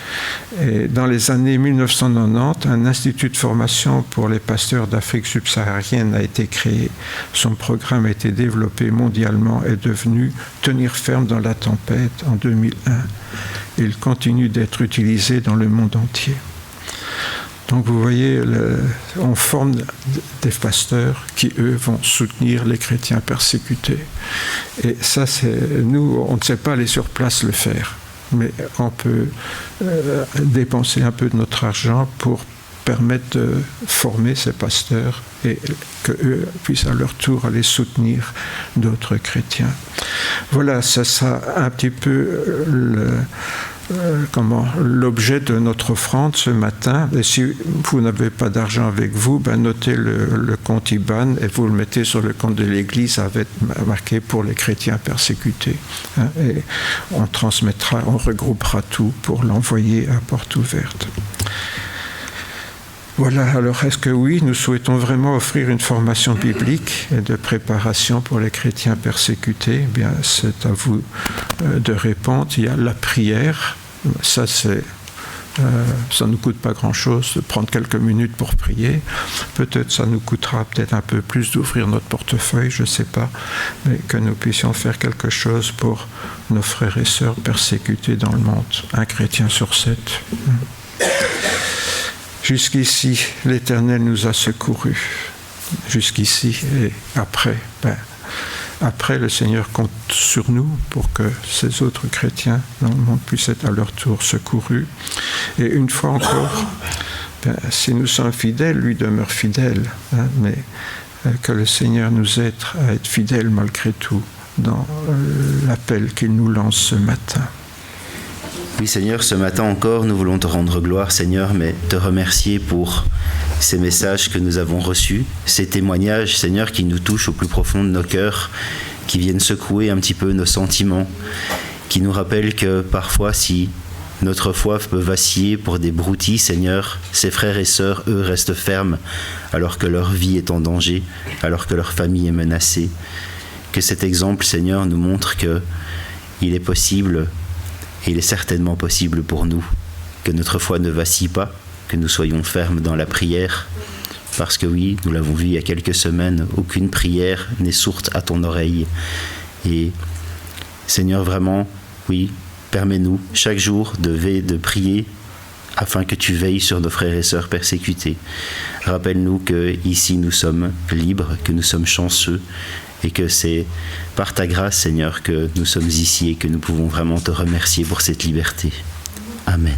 Speaker 2: et dans les années 1990, un institut de formation pour les pasteurs d'Afrique subsaharienne a été créé. Son programme a été développé mondialement et est devenu Tenir ferme dans la tempête en 2001. Il continue d'être utilisé dans le monde entier. Donc vous voyez, on forme des pasteurs qui, eux, vont soutenir les chrétiens persécutés. Et ça, nous, on ne sait pas aller sur place le faire, mais on peut dépenser un peu de notre argent pour permettre de former ces pasteurs et qu'eux puissent à leur tour aller soutenir d'autres chrétiens. Voilà, ça sera un petit peu l'objet de notre offrande ce matin. Et si vous n'avez pas d'argent avec vous, notez le compte IBAN et vous le mettez sur le compte de l'Église avec marqué pour les chrétiens persécutés. Et on transmettra, on regroupera tout pour l'envoyer à porte ouverte. Voilà, alors est-ce que oui, nous souhaitons vraiment offrir une formation biblique et de préparation pour les chrétiens persécutés? Eh bien, c'est à vous de répondre. Il y a la prière, ça ne nous coûte pas grand-chose de prendre quelques minutes pour prier. Peut-être ça nous coûtera un peu plus d'ouvrir notre portefeuille, je ne sais pas, mais que nous puissions faire quelque chose pour nos frères et sœurs persécutés dans le monde. Un chrétien sur 7. Jusqu'ici, l'Éternel nous a secourus. Jusqu'ici et après. Après, le Seigneur compte sur nous pour que ces autres chrétiens dans le monde puissent être à leur tour secourus. Et une fois encore, si nous sommes fidèles, lui demeure fidèle. Mais que le Seigneur nous aide à être fidèles malgré tout dans l'appel qu'il nous lance ce matin.
Speaker 1: Oui Seigneur, ce matin encore, nous voulons te rendre gloire Seigneur, mais te remercier pour ces messages que nous avons reçus, ces témoignages Seigneur qui nous touchent au plus profond de nos cœurs, qui viennent secouer un petit peu nos sentiments, qui nous rappellent que parfois si notre foi peut vaciller pour des broutilles Seigneur, ces frères et sœurs, eux, restent fermes alors que leur vie est en danger, alors que leur famille est menacée. Que cet exemple Seigneur nous montre que il est possible. Et il est certainement possible pour nous que notre foi ne vacille pas, que nous soyons fermes dans la prière, parce que oui, nous l'avons vu il y a quelques semaines, aucune prière n'est sourde à ton oreille. Et Seigneur, vraiment, oui, permets-nous chaque jour de prier afin que tu veilles sur nos frères et sœurs persécutés. Rappelle-nous qu'ici nous sommes libres, que nous sommes chanceux, et que c'est par ta grâce, Seigneur, que nous sommes ici et que nous pouvons vraiment te remercier pour cette liberté. Amen.